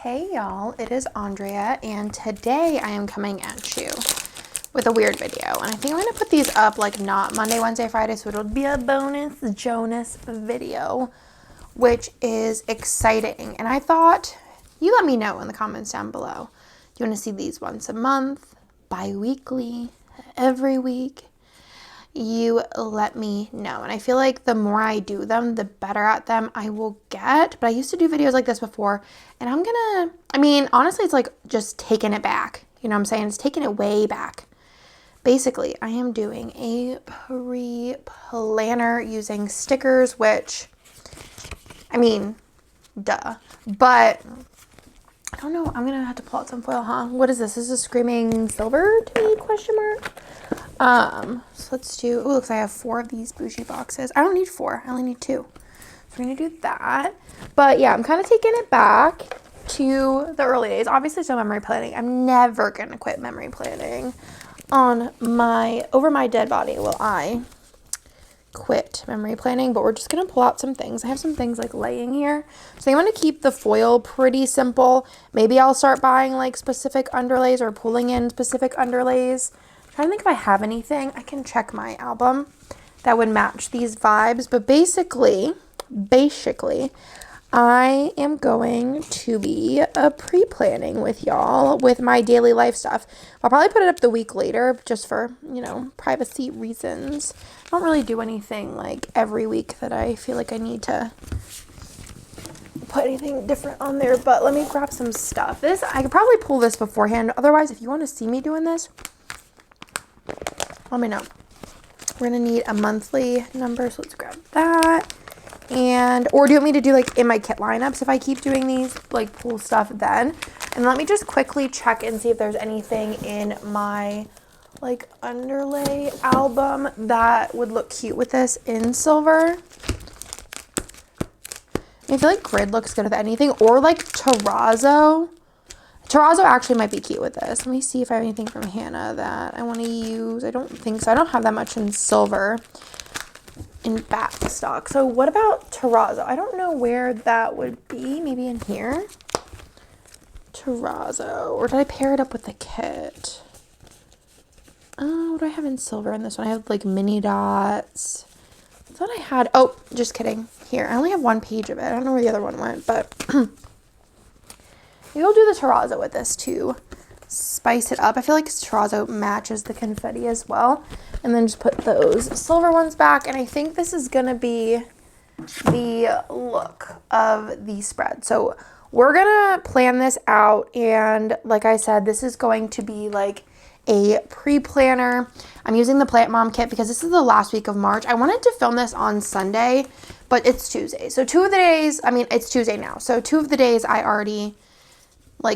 Hey y'all, it is Andrea, and today I am coming at you with a weird video. And I think I'm going to put these up like not Monday, Wednesday, Friday, so it'll be a bonus Jonas video, which is exciting. And I thought, you let me know in the comments down below. Do you want to see these once a month, bi-weekly, every week? You let me know. And I feel like the more I do them, the better at them I will get. But I used to do videos like this before, and honestly, it's like just taking it back. You know what I'm saying? It's taking it way back. Basically, I am doing a pre-planner using stickers, which, duh. But I don't know. I'm going to have to pull out some foil, huh? What is this? This is Screaming Silver to me, question mark? So let's do, oh, looks like I have 4 of these bougie boxes. I don't need 4. I only need 2. So we're going to do that. But yeah, I'm kind of taking it back to the early days. Obviously, still memory planning. I'm never going to quit memory planning over my dead body will I quit memory planning, but we're just going to pull out some things. I have some things like laying here. So I'm going to keep the foil pretty simple. Maybe I'll start buying like specific underlays or pulling in specific underlays. I'm trying to think if I have anything. I can check my album that would match these vibes. But basically, I am going to be pre-planning with y'all with my daily life stuff. I'll probably put it up the week later just for, privacy reasons. I don't really do anything like every week that I feel like I need to put anything different on there. But let me grab some stuff. I could probably pull this beforehand. Otherwise, if you want to see me doing this, let me know. We're going to need a monthly number, so let's grab that. Or do you want me to do like in my kit lineups if I keep doing these, like pull stuff then? And let me just quickly check and see if there's anything in my like underlay album that would look cute with this in silver. I feel like grid looks good with anything, or like terrazzo. Terrazzo actually might be cute with this. Let me see if I have anything from Hannah that I want to use. I don't think so. I don't have that much in silver in back stock. So what about terrazzo? I don't know where that would be. Maybe in here? Terrazzo. Or did I pair it up with the kit? Oh, what do I have in silver in this one? I have like mini dots. I thought I had... Oh, just kidding. Here. I only have 1 page of it. I don't know where the other one went, but... Maybe I'll do the terrazzo with this to spice it up. I feel like terrazzo matches the confetti as well. And then just put those silver ones back. And I think this is going to be the look of the spread. So we're going to plan this out. And like I said, this is going to be like a pre-planner. I'm using the Plant Mom kit because this is the last week of March. I wanted to film this on Sunday, but it's Tuesday. So 2 of the days, it's Tuesday now. So 2 of the days I already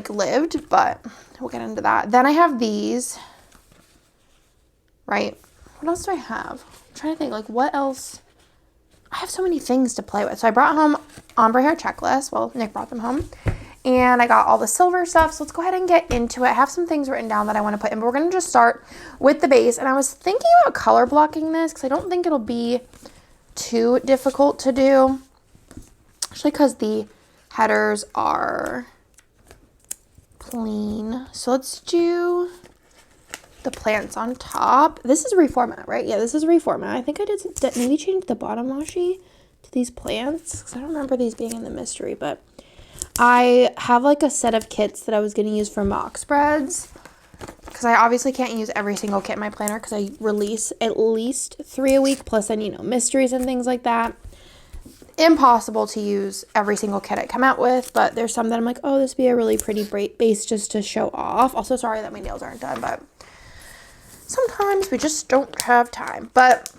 lived, but we'll get into that. Then I have these, right? What else do I have? I'm trying to think, like, what else? I have so many things to play with. So I brought home ombre hair checklists. Well, Nick brought them home. And I got all the silver stuff. So let's go ahead and get into it. I have some things written down that I want to put in, but we're going to just start with the base. And I was thinking about color blocking this because I don't think it'll be too difficult to do. Actually, because the headers are clean. So let's do the plants on top. This is reformat, right? Yeah, this is reformat. I think I did maybe change the bottom washi to these plants because I don't remember these being in the mystery, but I have like a set of kits that I was going to use for mock spreads because I obviously can't use every single kit in my planner because I release at least 3 a week plus then, mysteries and things like that. Impossible to use every single kit I come out with, but there's some that I'm like, oh, this would be a really pretty base just to show off. Also, sorry that my nails aren't done, but sometimes we just don't have time. But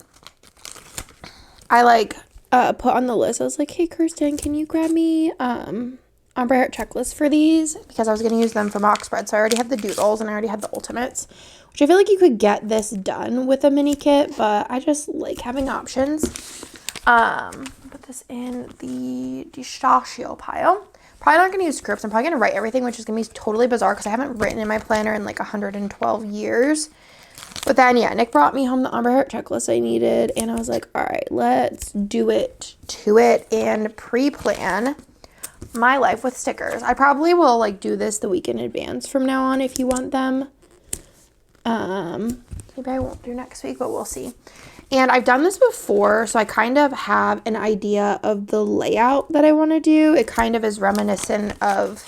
I put on the list, I was like, hey, Kirsten, can you grab me ombre hair checklist for these? Because I was going to use them for mock spread. So I already have the doodles and I already have the ultimates, which I feel like you could get this done with a mini kit, but I just like having options. Put this in the pistachio pile. Probably not going to use scripts. I'm probably going to write everything, which is going to be totally bizarre because I haven't written in my planner in like 112 years. But then, yeah, Nick brought me home the ombre hair checklist I needed. And I was like, all right, let's do it to it and pre-plan my life with stickers. I probably will like do this the week in advance from now on if you want them. Maybe I won't do next week, but we'll see. And I've done this before, so I kind of have an idea of the layout that I want to do. It kind of is reminiscent of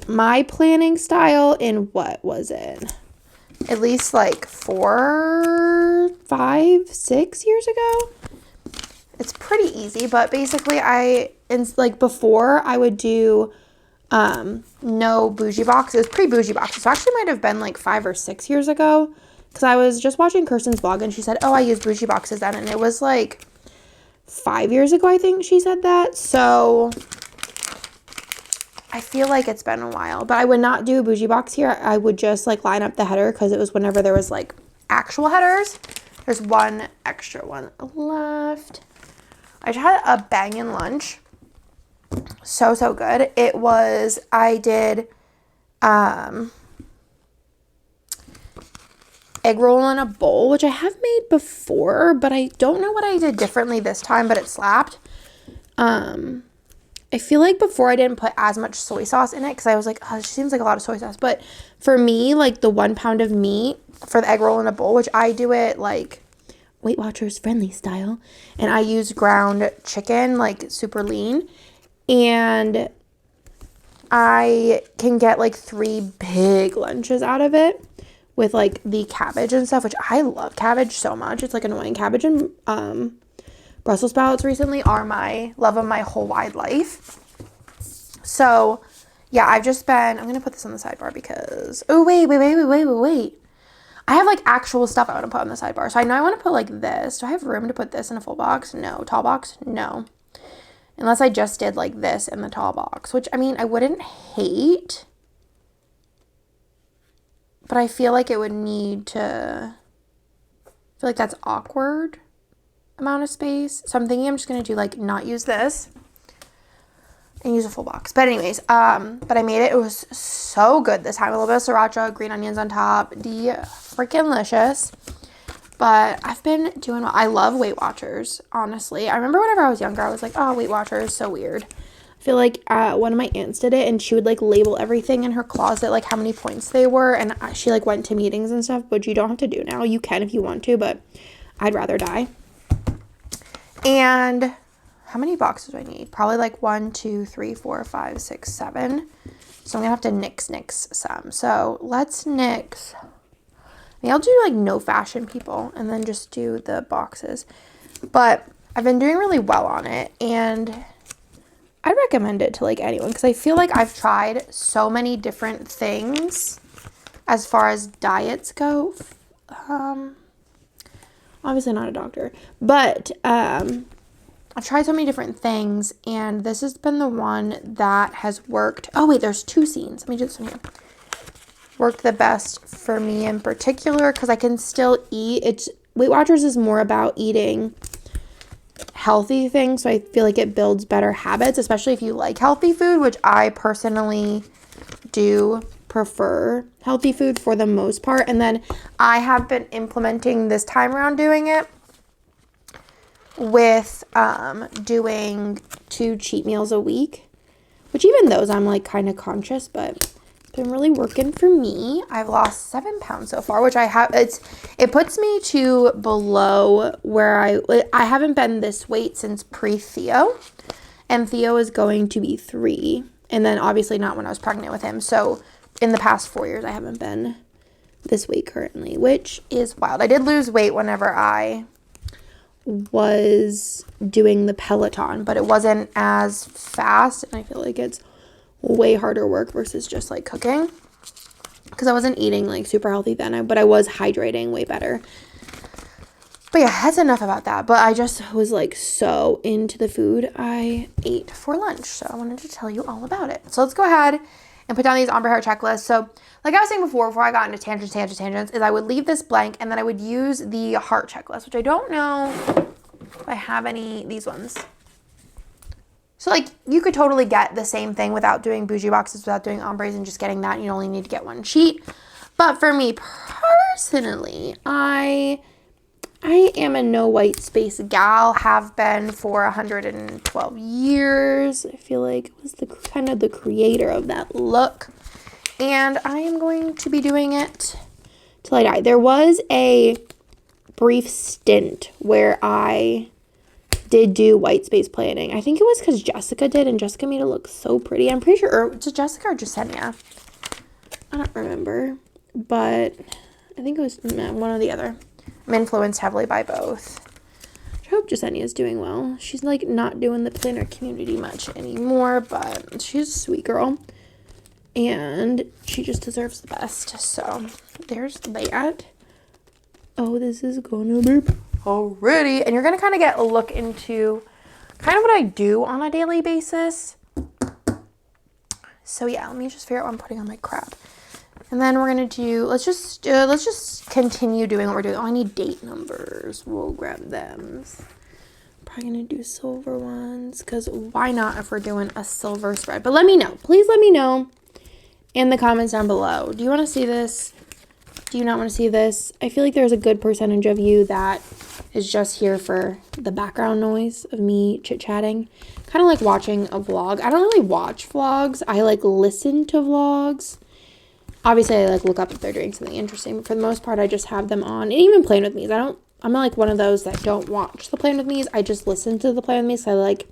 my planning style in, what was it? At least like 4, 5, 6 years ago. It's pretty easy, but basically before I would do no bougie box. It was pre-bougie boxes. So actually might have been like 5 or 6 years ago, because I was just watching Kirsten's vlog and she said, oh, I used bougie boxes then. And it was like 5 years ago, I think she said that. So I feel like it's been a while, but I would not do a bougie box here. I would just like line up the header, because it was whenever there was like actual headers. There's one extra one left. I just had a bangin' lunch. So good. It was, I did egg roll in a bowl, which I have made before, but I don't know what I did differently this time, but it slapped. I feel like before I didn't put as much soy sauce in it, because I was like, oh, it seems like a lot of soy sauce. But for me, like the 1 pound of meat for the egg roll in a bowl, which I do it like Weight Watchers friendly style, and I use ground chicken, like super lean, and I can get like 3 big lunches out of it with like the cabbage and stuff, which I love cabbage so much. It's like annoying. Cabbage and Brussels sprouts recently are my love of my whole wide life. So yeah, I've just been, I'm going to put this on the sidebar because, oh, wait. I have like actual stuff I want to put on the sidebar. So I know I want to put like this. Do I have room to put this in a full box? No. Tall box? No. Unless I just did like this in the tall box, which I mean, I wouldn't hate, but I feel like it would need to, I feel like that's awkward amount of space. So I'm thinking I'm just going to do like not use this and use a full box. But anyways, but I made it. It was so good this time. A little bit of sriracha, green onions on top. Freaking delicious. But I've been doing well. I love Weight Watchers, honestly. I remember whenever I was younger, I was like, oh, Weight Watchers, so weird. I feel like one of my aunts did it, and she would like label everything in her closet, like how many points they were. And she like went to meetings and stuff, but you don't have to do now. You can if you want to, but I'd rather die. And how many boxes do I need? Probably like 1, 2, 3, 4, 5, 6, 7. So I'm gonna have to nix some. So let's nix. Maybe I'll do like no fashion people and then just do the boxes. But I've been doing really well on it, and I'd recommend it to like anyone, because I feel like I've tried so many different things as far as diets go. Obviously not a doctor, but I've tried so many different things, and this has been the one that has worked. Oh wait, there's 2 scenes. Let me do this one here. Worked the best for me in particular, because I can still eat. It's Weight Watchers is more about eating healthy things, so I feel like it builds better habits, especially if you like healthy food, which I personally do prefer healthy food for the most part. And then I have been implementing this time around doing it with doing 2 cheat meals a week, which even those I'm like kind of conscious, but been really working for me. I've lost 7 pounds so far, which I have. It puts me to below where I haven't been this weight since pre-Theo, and Theo is going to be 3, and then obviously not when I was pregnant with him. So in the past 4 years, I haven't been this weight currently, which is wild. I did lose weight whenever I was doing the Peloton, but it wasn't as fast, and I feel like it's way harder work versus just like cooking, because I wasn't eating like super healthy then, but I was hydrating way better. But yeah, that's enough about that. But I just was like so into the food I ate for lunch, so I wanted to tell you all about it. So let's go ahead and put down these ombre hair checklists. So like I was saying before I got into tangents, is I would leave this blank, and then I would use the heart checklist, which I don't know if I have any, these ones. So like you could totally get the same thing without doing bougie boxes, without doing ombres, and just getting that. You only need to get 1 sheet. But for me personally, I I am a no white space gal, have been for 112 years. I feel like it was the kind of the creator of that look. And I am going to be doing it till I die. There was a brief stint where I did do white space planning. I think it was because Jessica did, and Jessica made it look so pretty. I'm pretty sure, or was it Jessica or Jasenia? I don't remember, but I think it was one or the other. I'm influenced heavily by both. I hope Jasenia is doing well. She's like not doing the planner community much anymore, but she's a sweet girl. And she just deserves the best. So there's that. Oh, this is gonna be already. And you're gonna kind of get a look into kind of what I do on a daily basis. So yeah, let me just figure out what I'm putting on my crap. And then we're gonna do, let's just continue doing what we're doing. Oh, I need date numbers. We'll grab them. Probably gonna do silver ones, because why not if we're doing a silver spread? But let me know. Please let me know in the comments down below. Do you want to see this? Do you not want to see this? I feel like there's a good percentage of you that is just here for the background noise of me chit-chatting. Kind of like watching a vlog. I don't really watch vlogs. I like listen to vlogs. Obviously, I like look up if they're doing something interesting. But for the most part, I just have them on. And even Plan With Me's. I'm not like one of those that don't watch the Plan With Me's. I just listen to the Plan With Me's. So I like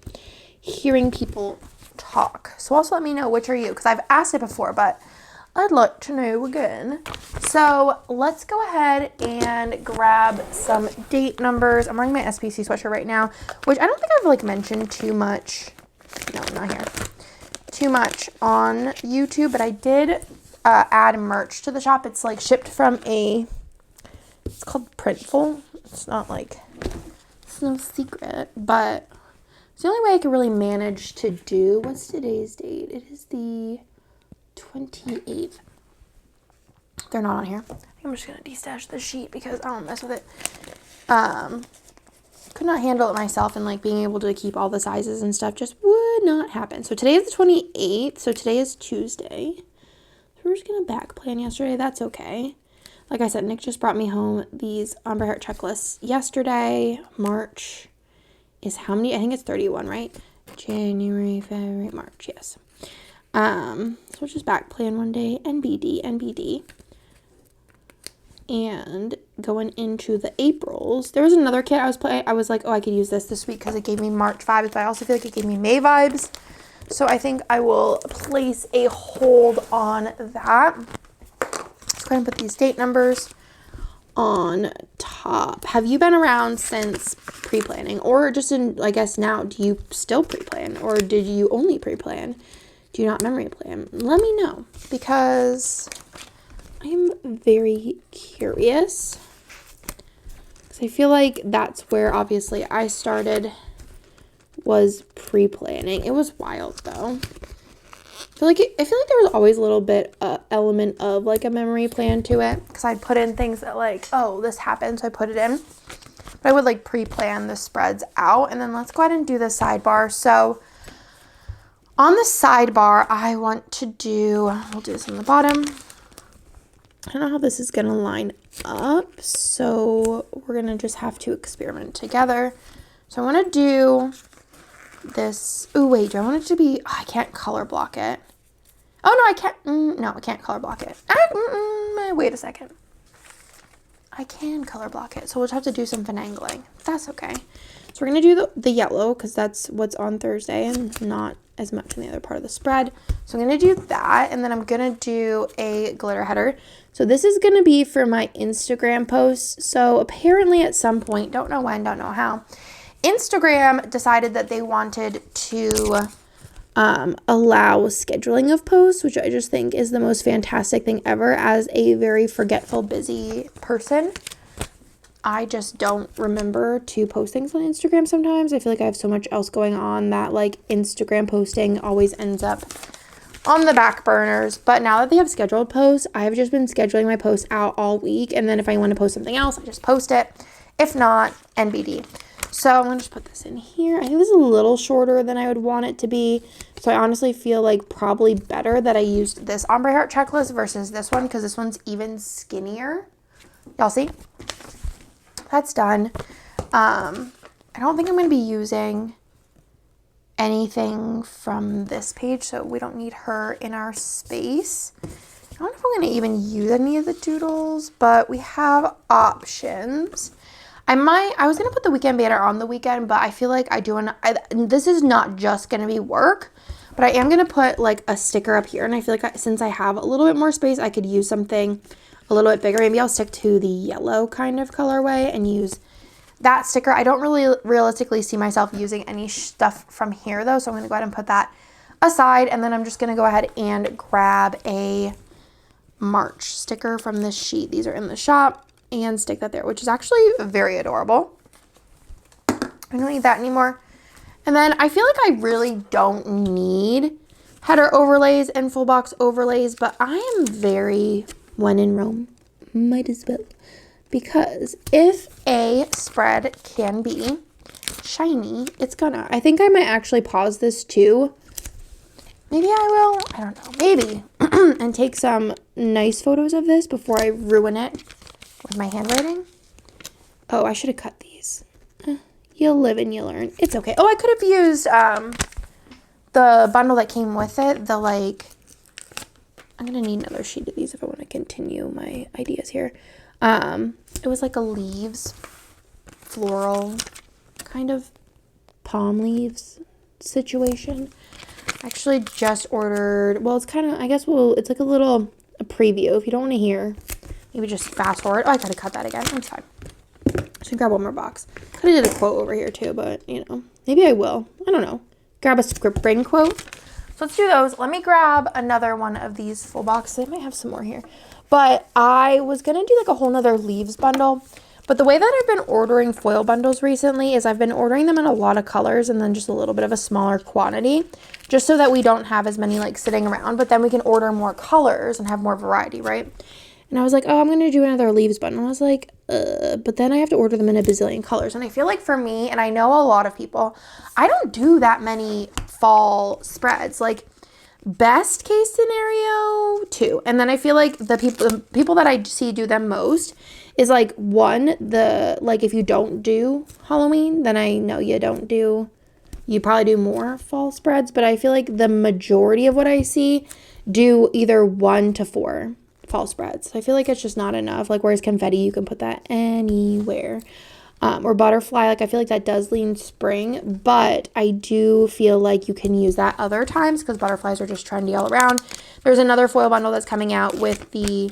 hearing people talk. So also let me know, which are you? Because I've asked it before, but I'd like to know again. So let's go ahead and grab some date numbers. I'm wearing my SPC sweatshirt right now, which I don't think I've like mentioned too much. No, not here. Too much on YouTube, but I did add merch to the shop. It's like shipped from it's called Printful. It's not like, it's no secret, but it's the only way I can really manage to do. What's today's date? It is the 28th. They're not on here. I think I'm just gonna destash the sheet because I don't mess with it. Could not handle it myself, and like being able to keep all the sizes and stuff just would not happen. So today is the 28th. So today is Tuesday. So we're just gonna back plan yesterday. That's okay. Like I said, Nick just brought me home these Ombre Heart checklists yesterday. March is how many? I think it's 31, right? January, February, March. Yes. So we'll just back plan one day. NBD. And going into the Aprils, there was another kit I was playing. I was like, oh, I could use this week because it gave me March vibes, but I also feel like it gave me May vibes. So I think I will place a hold on that. Let's go ahead and put these date numbers on top. Have you been around since pre-planning, or just in, I guess now, do you still pre-plan, or did you only pre-plan? Do you not memory plan? Let me know, because I am very curious. Because I feel like that's where obviously I started, was pre-planning. It was wild though. I feel like there was always a little bit element of like a memory plan to it, because I'd put in things that like, oh, this happened, so I put it in. But I would like pre-plan the spreads out. And then let's go ahead and do the sidebar. So on the sidebar, I want to do, we'll do this on the bottom. I don't know how this is going to line up, so we're going to just have to experiment together. So I want to do this. Oh, wait, do I want it to be, I can't color block it. Oh, no, I can't. No, I can't color block it. Wait a second. I can color block it, so we'll just have to do some finagling. That's okay. So we're going to do the yellow, because that's what's on Thursday and not as much in the other part of the spread. So I'm going to do that, and then I'm going to do a glitter header. So this is going to be for my Instagram posts. So apparently at some point, don't know when, don't know how, Instagram decided that they wanted to allow scheduling of posts, which I just think is the most fantastic thing ever. As a very forgetful, busy person, I just don't remember to post things on Instagram sometimes. I feel like I have so much else going on that like Instagram posting always ends up on the back burners. But now that they have scheduled posts, I have just been scheduling my posts out all week, and then if I want to post something else, I just post it. If not, NBD. So I'm going to just put this in here. I think this is a little shorter than I would want it to be. So I honestly feel like probably better that I used this Ombre Heart checklist versus this one, because this one's even skinnier. Y'all see? that's done. I don't think I'm going to be using anything from this page, so we don't need her in our space. I don't know if I'm going to even use any of the doodles, but we have options. I was going to put the weekend banner on the weekend, but I feel like this is not just going to be work, but I am going to put like a sticker up here. And I feel like since I have a little bit more space, I could use something a little bit bigger. Maybe I'll stick to the yellow kind of colorway and use that sticker. I don't really realistically see myself using any stuff from here though. So I'm going to go ahead and put that aside. And then I'm just going to go ahead and grab a March sticker from this sheet. These are in the shop, and stick that there, which is actually very adorable. I don't need that anymore. And then I feel like I really don't need header overlays and full box overlays, but I am very when in Rome, might as well. Because if a spread can be shiny, it's gonna. I think I might actually pause this too. Maybe I will. I don't know. Maybe. And take some nice photos of this before I ruin it with my handwriting. Oh, I should have cut these. You'll live and you'll learn. It's okay. Oh, I could have used the bundle that came with it. I'm going to need another sheet of these if I want to continue my ideas here. It was like a leaves, floral, kind of palm leaves situation. I actually just ordered, well, it's kind of, I guess, it's like a preview. If you don't want to hear, maybe just fast forward. Oh, I got to cut that again. That's fine. I should grab one more box. Could have did a quote over here too, but, maybe I will. I don't know. Grab a script brain quote. So let's do those. Let me grab another one of these full boxes. I might have some more here. But I was going to do like a whole nother leaves bundle. But the way that I've been ordering foil bundles recently is I've been ordering them in a lot of colors and then just a little bit of a smaller quantity, just so that we don't have as many like sitting around, but then we can order more colors and have more variety, right? And I was like, oh, I'm going to do another leaves bundle. I was like, but then I have to order them in a bazillion colors. And I feel like for me, and I know a lot of people, I don't do that many fall spreads. Like, best case scenario, 2. And then I feel like the people that I see do them most is like, 1, like if you don't do Halloween, then I know you probably do more fall spreads. But I feel like the majority of what I see do either 1 to 4 fall spreads. I feel like it's just not enough. Like, whereas confetti, you can put that anywhere. Or butterfly, like I feel like that does lean spring, but I do feel like you can use that other times because butterflies are just trendy all around. There's another foil bundle that's coming out with the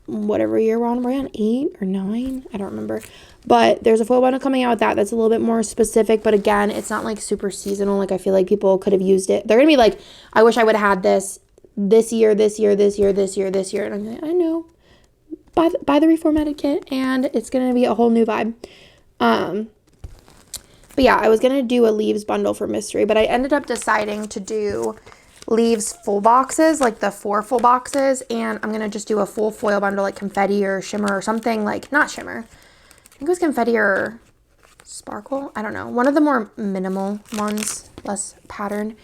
whatever year we're on 8 or 9, I don't remember, but there's a foil bundle coming out with that's a little bit more specific, but again, it's not like super seasonal. Like, I feel like people could have used it. They're gonna be like, I wish I would have had this year, and I'm like, I know, buy the reformatted kit and it's gonna be a whole new vibe. But yeah, I was gonna do a leaves bundle for mystery, but I ended up deciding to do leaves full boxes, like the 4 full boxes, and I'm gonna just do a full foil bundle, like confetti or shimmer or something, like not shimmer, I think it was confetti or sparkle, I don't know, one of the more minimal ones, less patterned,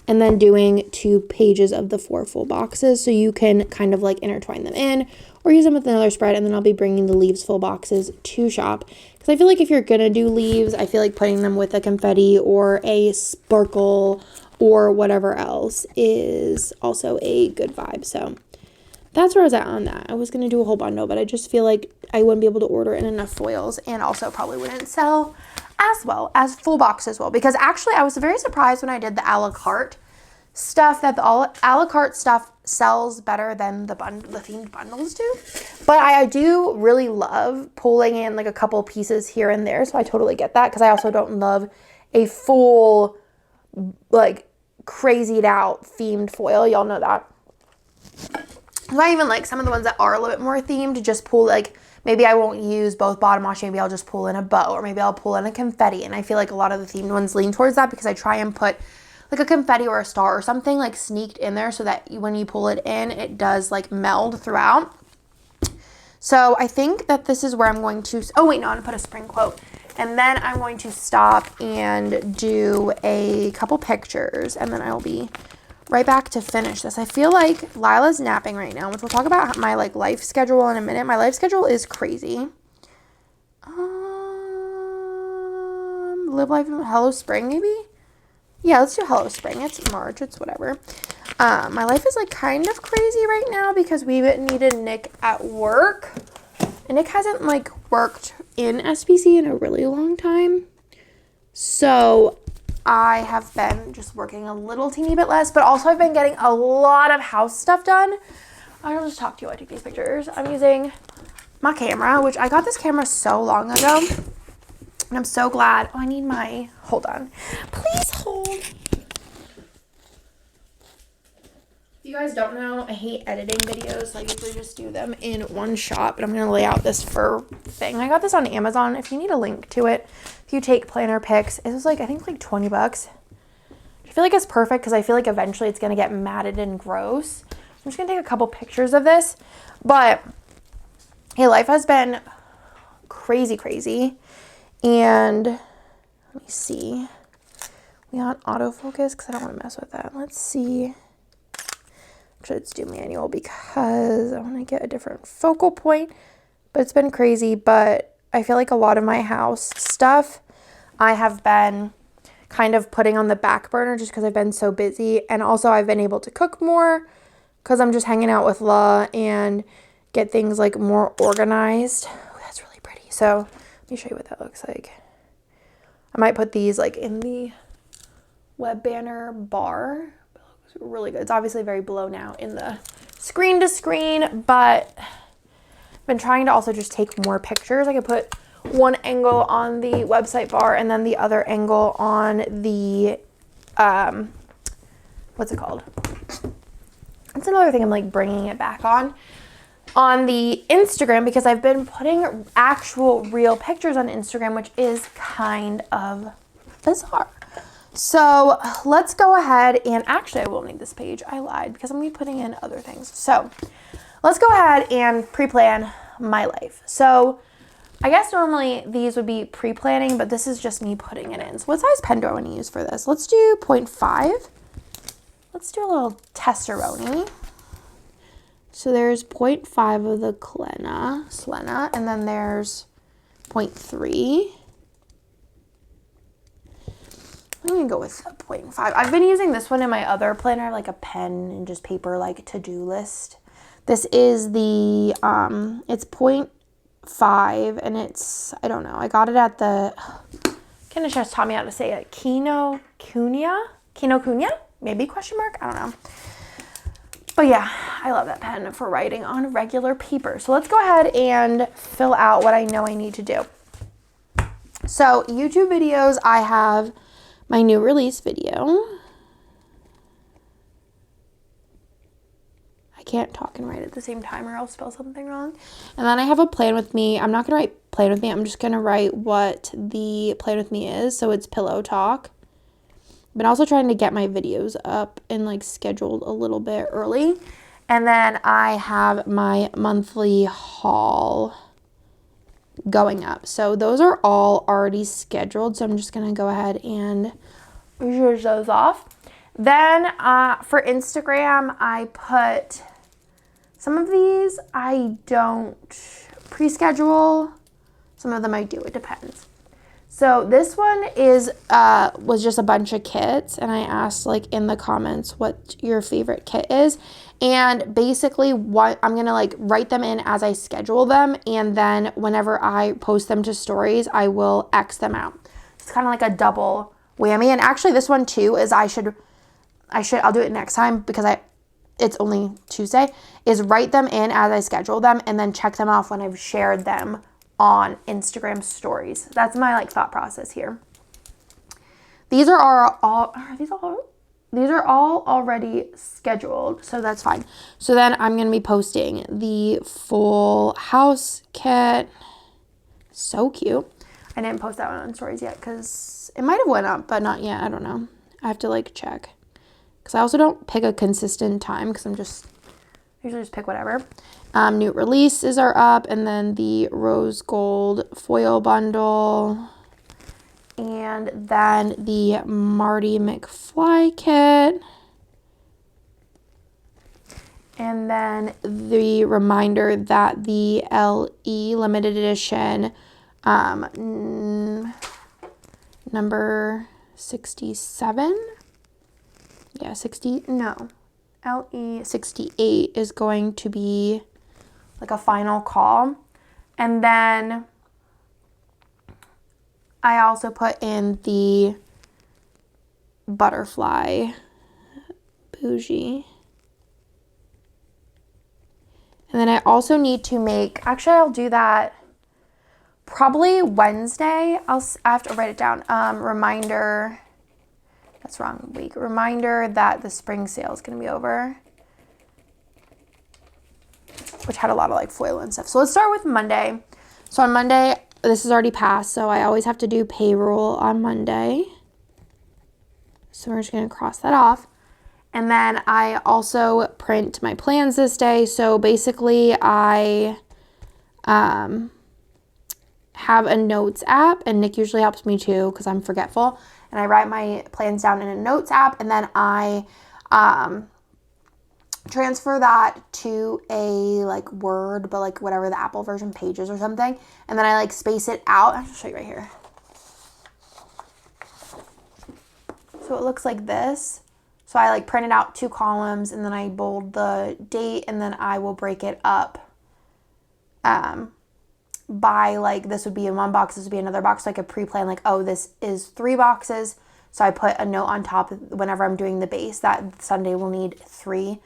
and then doing 2 pages of the 4 full boxes so you can kind of like intertwine them in or use them with another spread. And then I'll be bringing the leaves full boxes to shop because I feel like if you're gonna do leaves, I feel like putting them with a confetti or a sparkle or whatever else is also a good vibe. So that's where I was at on that. I was gonna do a whole bundle, but I just feel like I wouldn't be able to order in enough foils, and also probably wouldn't sell as well as full boxes will, because actually I was very surprised when I did the a la carte stuff that the a la carte stuff sells better than the themed bundles do. But I do really love pulling in like a couple pieces here and there, so I totally get that, because I also don't love a full like crazied out themed foil. Y'all know that. I even like some of the ones that are a little bit more themed to just pull, like maybe I won't use both bottom washi, maybe I'll just pull in a bow, or maybe I'll pull in a confetti. And I feel like a lot of the themed ones lean towards that because I try and put like a confetti or a star or something like sneaked in there so that when you pull it in, it does like meld throughout. So I think that this is where I'm going to, oh wait, no, I'm gonna put a spring quote. And then I'm going to stop and do a couple pictures, and then I'll be right back to finish this. I feel like Lila's napping right now, which we'll talk about my like life schedule in a minute. My life schedule is crazy. live life in Hello Spring, maybe? Yeah, let's do Hello Spring. It's March. It's whatever. My life is like kind of crazy right now because we needed Nick at work. And Nick hasn't like worked in SPC in a really long time. So I have been just working a little teeny bit less, but also I've been getting a lot of house stuff done. I'll just talk to you while I take these pictures. I'm using my camera, which I got this camera so long ago. And I'm so glad. Oh, I need my, hold on. Please hold. If you guys don't know, I hate editing videos, so I usually just do them in one shot, but I'm going to lay out this fur thing. I got this on Amazon. If you need a link to it, if you take planner pics, it was like, I think like 20 bucks. I feel like it's perfect because I feel like eventually it's going to get matted and gross. I'm just going to take a couple pictures of this, but hey, life has been crazy, crazy. And let me see. We on autofocus because I don't want to mess with that. Let's see. Actually, let's do manual because I want to get a different focal point. But it's been crazy. But I feel like a lot of my house stuff I have been kind of putting on the back burner just because I've been so busy. And also I've been able to cook more because I'm just hanging out with La and get things like more organized. Oh, that's really pretty. So let me show you what that looks like. I might put these like in the web banner bar. It looks really good. It's obviously very blown out in the screen to screen, but I've been trying to also just take more pictures. I could put one angle on the website bar and then the other angle on the, what's it called? That's another thing I'm like bringing it back on the Instagram because I've been putting actual real pictures on Instagram, which is kind of bizarre. So let's go ahead and actually I won't need this page. I lied because I'm going to be putting in other things. So let's go ahead and pre-plan my life. So I guess normally these would be pre-planning, but this is just me putting it in. So what size pen do I want to use for this? Let's do 0.5. Let's do a little tesseroni. So there's 0.5 of the Selena, and then there's 0.3. I'm going to go with 0.5. I've been using this one in my other planner, like a pen and just paper, like to-do list. This is the, it's 0.5, and it's, I don't know, I got it at the, Kenna just taught me how to say it, Kinokuniya, maybe, question mark, I don't know. But yeah, I love that pen for writing on regular paper. So let's go ahead and fill out what I know I need to do. So YouTube videos, I have my new release video. I can't talk and write at the same time or I'll spell something wrong. And then I have a plan with me. I'm not going to write plan with me. I'm just going to write what the plan with me is. So it's pillow talk. Been also trying to get my videos up and like scheduled a little bit early. And then I have my monthly haul going up. So those are all already scheduled. So I'm just going to go ahead and zhuzh those off. Then for Instagram, I put some of these I don't pre-schedule. Some of them I do. It depends. So this one is was just a bunch of kits, and I asked like in the comments what your favorite kit is, and basically what I'm gonna like write them in as I schedule them, and then whenever I post them to stories, I will X them out. It's kind of like a double whammy. And actually this one too is I'll do it next time because it's only Tuesday, is write them in as I schedule them and then check them off when I've shared them on Instagram stories. That's my like thought process here. These are all already scheduled, so that's fine. So then I'm going to be posting the full house kit. So cute. I didn't post that one on stories yet because it might have went up, but not yet. I don't know. I have to like check because I also don't pick a consistent time because usually just pick whatever. New releases are up, and then the rose gold foil bundle, and then the Marty McFly kit, and then the reminder that the LE limited edition number 67. Yeah, 60, no. LE 68 is going to be like a final call. And then I also put in the butterfly bougie. And then I also need to make, actually I'll do that probably Wednesday. I have to write it down. Reminder, that's wrong week. Reminder that the spring sale is going to be over, which had a lot of like foil and stuff. So let's start with Monday. So on Monday, this is already passed, so I always have to do payroll on Monday. So we're just going to cross that off. And then I also print my plans this day. So basically I have a notes app, and Nick usually helps me too because I'm forgetful. And I write my plans down in a notes app, and then I transfer that to a like Word, but like whatever the Apple version, Pages or something. And then I like space it out. I'll show you right here. So it looks like this. So I like printed out 2 columns, and then I bold the date, and then I will break it up by like, this would be in one box, this would be another box. So I could pre-plan like, oh, this is 3 boxes. So I put a note on top whenever I'm doing the base that Sunday will need 3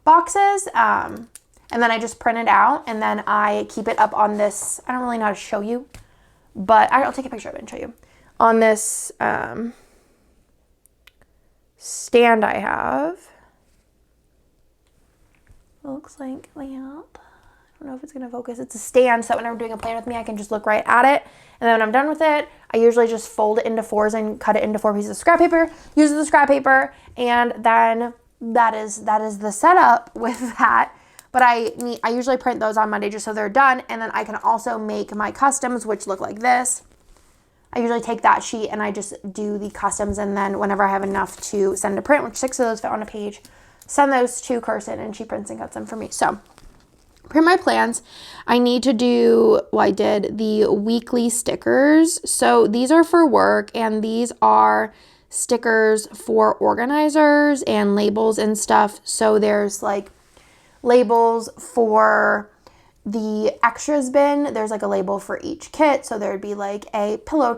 boxes. And then I just print it out, and then I keep it up on this, I don't really know how to show you, but I'll take a picture of it and show you. On this stand I have. It looks like lamp. I don't know if it's going to focus. It's a stand, so that whenever I'm doing a plan with me, I can just look right at it. And then when I'm done with it, I usually just fold it into 4s and cut it into 4 pieces of scrap paper, use the scrap paper, and then that is the setup with that. But I usually print those on Monday just so they're done, and then I can also make my customs, which look like this. I usually take that sheet and I just do the customs, and then whenever I have enough to send to print, which 6 of those fit on a page, send those to Kirsten and she prints and cuts them for me. So print my plans. I need to do, well, I did the weekly stickers. So these are for work, and these are stickers for organizers and labels and stuff. So there's like labels for the extras bin. There's like a label for each kit. So there would be like a Full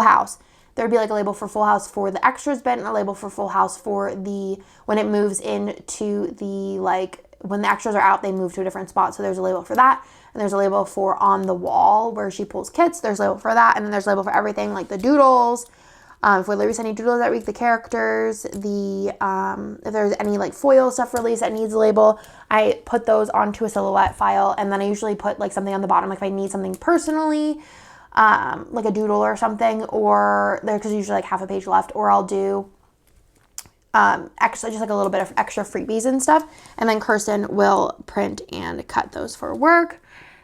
House. There'd be like a label for Full House for the extras bin, and a label for Full House for the, when it moves into the, like, when the extras are out, they move to a different spot. So there's a label for that. And there's a label for on the wall where she pulls kits. There's a label for that. And then there's a label for everything, like the doodles. If we're releasing any doodles that week, the characters, the if there's any like foil stuff released that needs a label, I put those onto a silhouette file, and then I usually put like something on the bottom, like if I need something personally, like a doodle or something, or there's usually like half a page left, or I'll do extra, just like a little bit of extra freebies and stuff, and then Kirsten will print and cut those for work.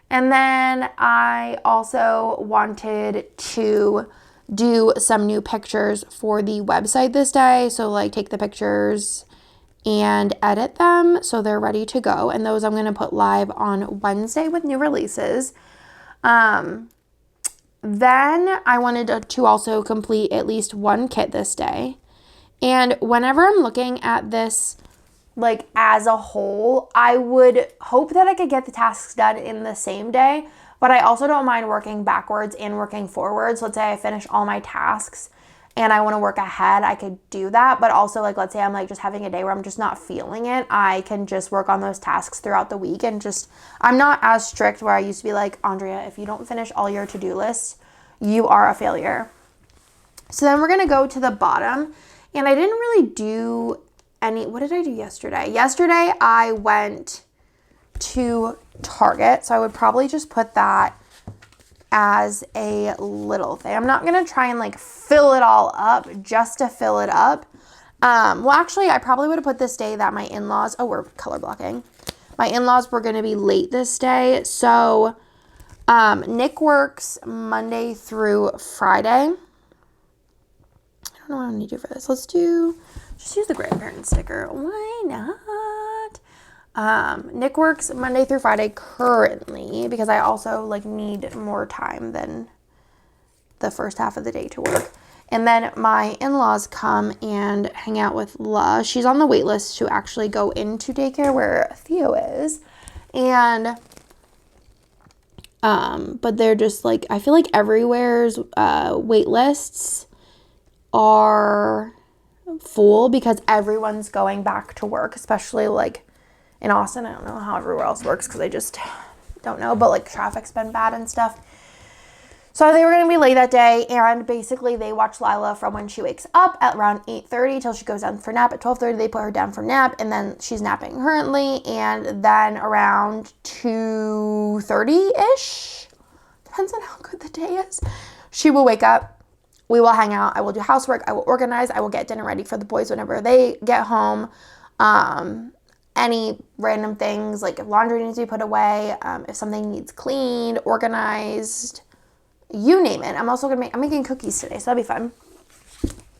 And then I also wanted to do some new pictures for the website this day. So like take the pictures and edit them so they're ready to go. And those I'm going to put live on Wednesday with new releases. Then I wanted to also complete at least 1 kit this day. And whenever I'm looking at this like as a whole, I would hope that I could get the tasks done in the same day. But I also don't mind working backwards and working forwards. Let's say I finish all my tasks and I want to work ahead, I could do that. But also, like, let's say I'm like just having a day where I'm just not feeling it, I can just work on those tasks throughout the week, and just, I'm not as strict where I used to be like, Andrea, if you don't finish all your to-do lists, you are a failure. So then we're going to go to the bottom, and I didn't really do any, what did I do yesterday? Yesterday I went to Target, so I would probably just put that as a little thing. I'm not gonna try and like fill it all up just to fill it up. Well, actually, I probably would have put this day that my in-laws, oh, we're color blocking. My in-laws were gonna be late this day, so Nick works Monday through Friday. I don't know what I'm gonna do for this. Let's just use the grandparent sticker. Why not? Nick works Monday through Friday currently, because I also like need more time than the first half of the day to work. And then my in-laws come and hang out with La. She's on the wait list to actually go into daycare where Theo is. And but they're just like, I feel like everywhere's wait lists are full because everyone's going back to work, especially like in Austin. I don't know how everywhere else works because I just don't know, but like traffic's been bad and stuff. So they were going to be late that day, and basically they watch Lila from when she wakes up at around 8:30 till she goes down for nap. At 12:30 they put her down for nap, and then she's napping currently, and then around 2:30-ish, depends on how good the day is, she will wake up. We will hang out. I will do housework. I will organize. I will get dinner ready for the boys whenever they get home. Any random things, like if laundry needs to be put away, if something needs cleaned, organized, you name it. I'm also I'm making cookies today, so that'll be fun.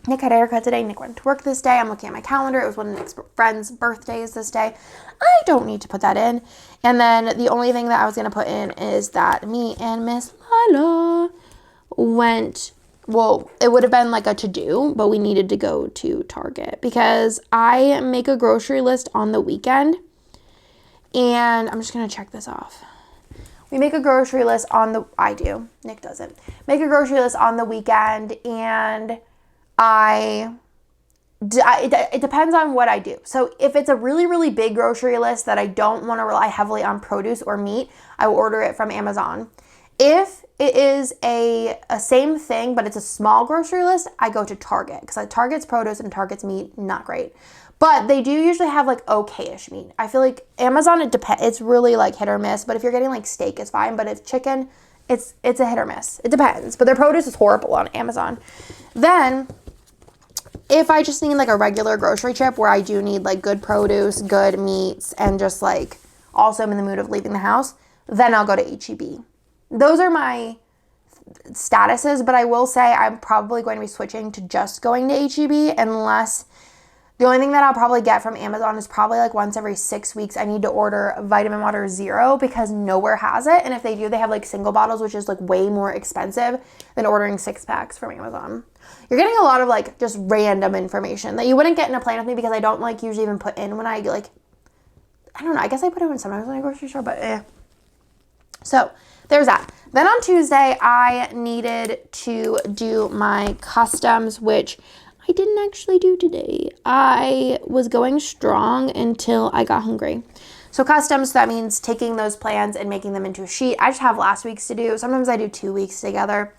Nick had a haircut today. Nick went to work this day. I'm looking at my calendar. It was one of Nick's friends' birthdays this day. I don't need to put that in. And then the only thing that I was going to put in is that me and Miss Lila went, well, it would have been like a to-do, but we needed to go to Target because I make a grocery list on the weekend. And I'm just going to check this off. We make a grocery list on the, I do, Nick doesn't, make a grocery list on the weekend, and it depends on what I do. So if it's a really, really big grocery list that I don't want to rely heavily on produce or meat, I will order it from Amazon. If it is a same thing, but it's a small grocery list, I go to Target because Target's produce and Target's meat, not great. But they do usually have like okay-ish meat. I feel like Amazon, it's really like hit or miss. But if you're getting like steak, it's fine. But if chicken, it's a hit or miss. It depends. But their produce is horrible on Amazon. Then, if I just need like a regular grocery trip where I do need like good produce, good meats, and just like also I'm in the mood of leaving the house, then I'll go to H-E-B. Those are my statuses. But I will say I'm probably going to be switching to just going to H-E-B unless... The only thing that I'll probably get from Amazon is probably like once every 6 weeks I need to order Vitamin Water Zero because nowhere has it. And if they do, they have like single bottles, which is like way more expensive than ordering 6-packs from Amazon. You're getting a lot of like just random information that you wouldn't get in a plan with me because I don't like usually even put in when I like, I don't know. I guess I put it in sometimes when I go grocery store, but eh. So there's that. Then on Tuesday, I needed to do my customs, which I didn't actually do today. I was going strong until I got hungry. So customs, that means taking those plans and making them into a sheet. I just have last week's to do. Sometimes I do 2 weeks together.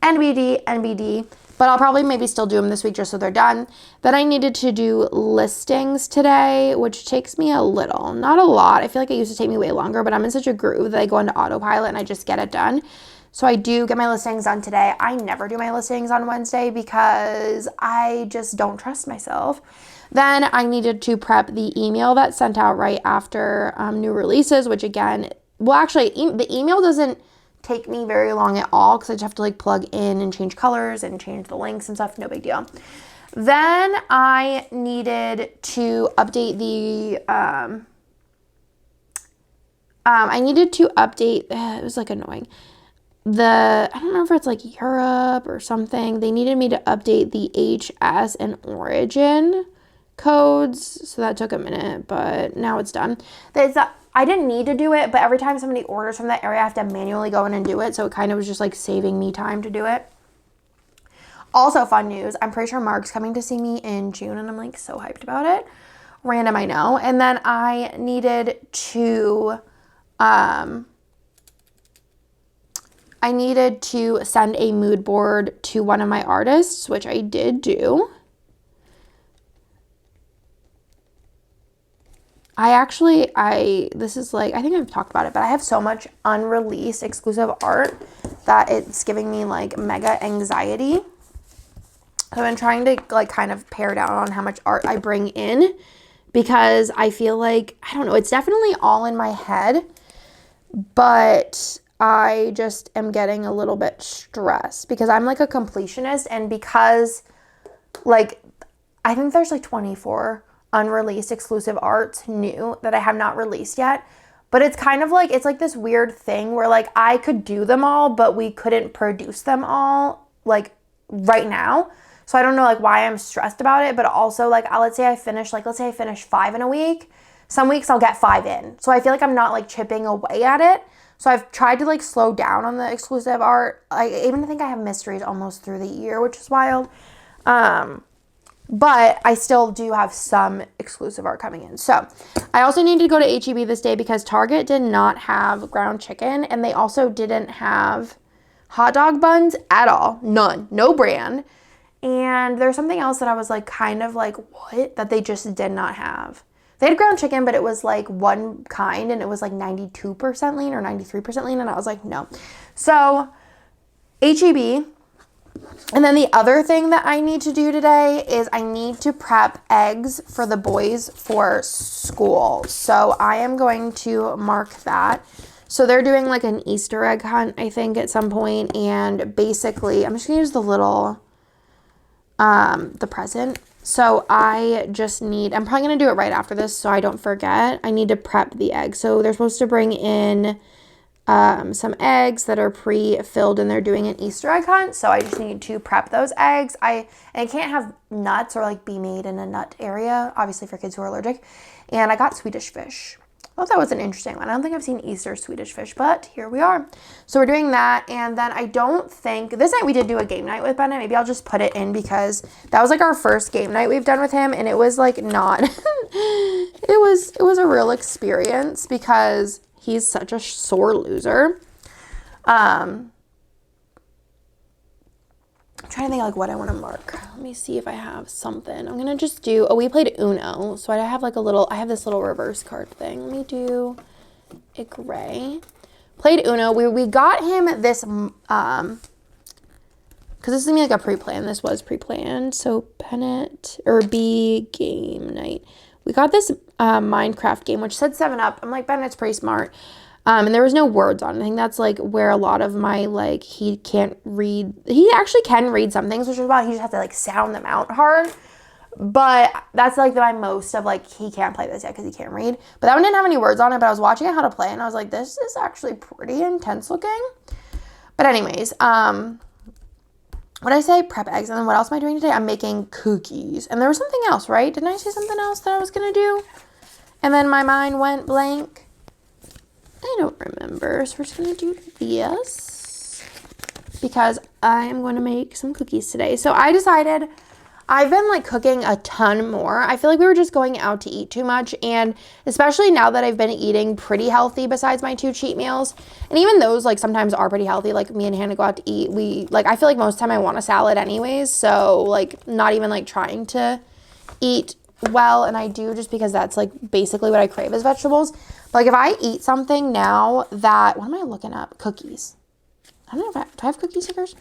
NBD, but I'll probably maybe still do them this week just so they're done. Then I needed to do listings today, which takes me a little, not a lot. I feel like it used to take me way longer, but I'm in such a groove that I go into autopilot and I just get it done. So I do get my listings done today. I never do my listings on Wednesday because I just don't trust myself. Then I needed to prep the email that's sent out right after new releases, which again, well, actually, the email doesn't take me very long at all because I just have to like plug in and change colors and change the links and stuff. No big deal. Then I needed to update it was like annoying. I don't know if it's like Europe or something. They needed me to update the HS and origin codes. So that took a minute, but now it's done. I didn't need to do it, but every time somebody orders from that area, I have to manually go in and do it. So it kind of was just like saving me time to do it. Also fun news. I'm pretty sure Mark's coming to see me in June and I'm like so hyped about it. Random, I know. And then I needed to send a mood board to one of my artists, which I did do. This is like, I think I've talked about it, but I have so much unreleased exclusive art that it's giving me like mega anxiety. So I've been trying to like kind of pare down on how much art I bring in because I feel like, I don't know, it's definitely all in my head, but I just am getting a little bit stressed because I'm like a completionist, and because like, I think there's like 24 unreleased exclusive arts new that I have not released yet, But it's kind of like, it's like this weird thing where like I could do them all, but we couldn't produce them all like right now. So I don't know like why I'm stressed about it, but also like let's say I finish 5 in a week. Some weeks I'll get 5 in. So I feel like I'm not like chipping away at it. So I've tried to like slow down on the exclusive art. I even think I have mysteries almost through the year, which is wild. But I still do have some exclusive art coming in. So I also need to go to H-E-B this day because Target did not have ground chicken, and they also didn't have hot dog buns at all. None. No brand. And there's something else that I was like kind of like, what? That they just did not have. They had ground chicken, but it was like one kind, and it was like 92% lean or 93% lean, and I was like, no. So H-E-B. And then the other thing that I need to do today is I need to prep eggs for the boys for school. So I am going to mark that. So they're doing like an Easter egg hunt, I think, at some point. And basically, I'm just going to use the little, the present. So I just need, I'm probably going to do it right after this so I don't forget. I need to prep the eggs. So they're supposed to bring in some eggs that are pre-filled, and they're doing an Easter egg hunt. So I just need to prep those eggs. And it can't have nuts or like be made in a nut area, obviously for kids who are allergic. And I got Swedish fish. I thought that was an interesting one. I don't think I've seen Easter Swedish fish, but here we are. So we're doing that. And then I don't think, this night we did do a game night with Bennett. Maybe I'll just put it in because that was like our first game night we've done with him. And it was like not, it was a real experience because he's such a sore loser. I'm trying to think like what I want to mark. Let me see if I have something. I'm going to just do, we played Uno. So I have like I have this little reverse card thing. Let me do a gray. Played Uno. We got him this, because this is going to be like a pre-plan. This was pre-planned. So Bennett, or B game night. We got this Minecraft game, which said 7-Up. I'm like, Bennett's pretty smart. And there was no words on it. I think that's like where a lot of my, like, he can't read. He actually can read some things, which is why he just has to like sound them out hard. But that's like my most of like, he can't play this yet because he can't read. But that one didn't have any words on it, but I was watching it how to play, and I was like, this is actually pretty intense looking. But anyways, what did I say? Prep eggs. And then what else am I doing today? I'm making cookies. And there was something else, right? Didn't I say something else that I was going to do? And then my mind went blank. I don't remember. So we're just going to do this because I'm going to make some cookies today. So I decided I've been like cooking a ton more. I feel like we were just going out to eat too much, and especially now that I've been eating pretty healthy besides my 2 cheat meals, and even those like sometimes are pretty healthy. Like me and Hannah go out to eat. I feel like most of the time I want a salad anyways, so like not even like trying to eat well, and I do just because that's like basically what I crave is vegetables. But like if I eat something now that, what am I looking up? Cookies. I don't know do I have cookie stickers?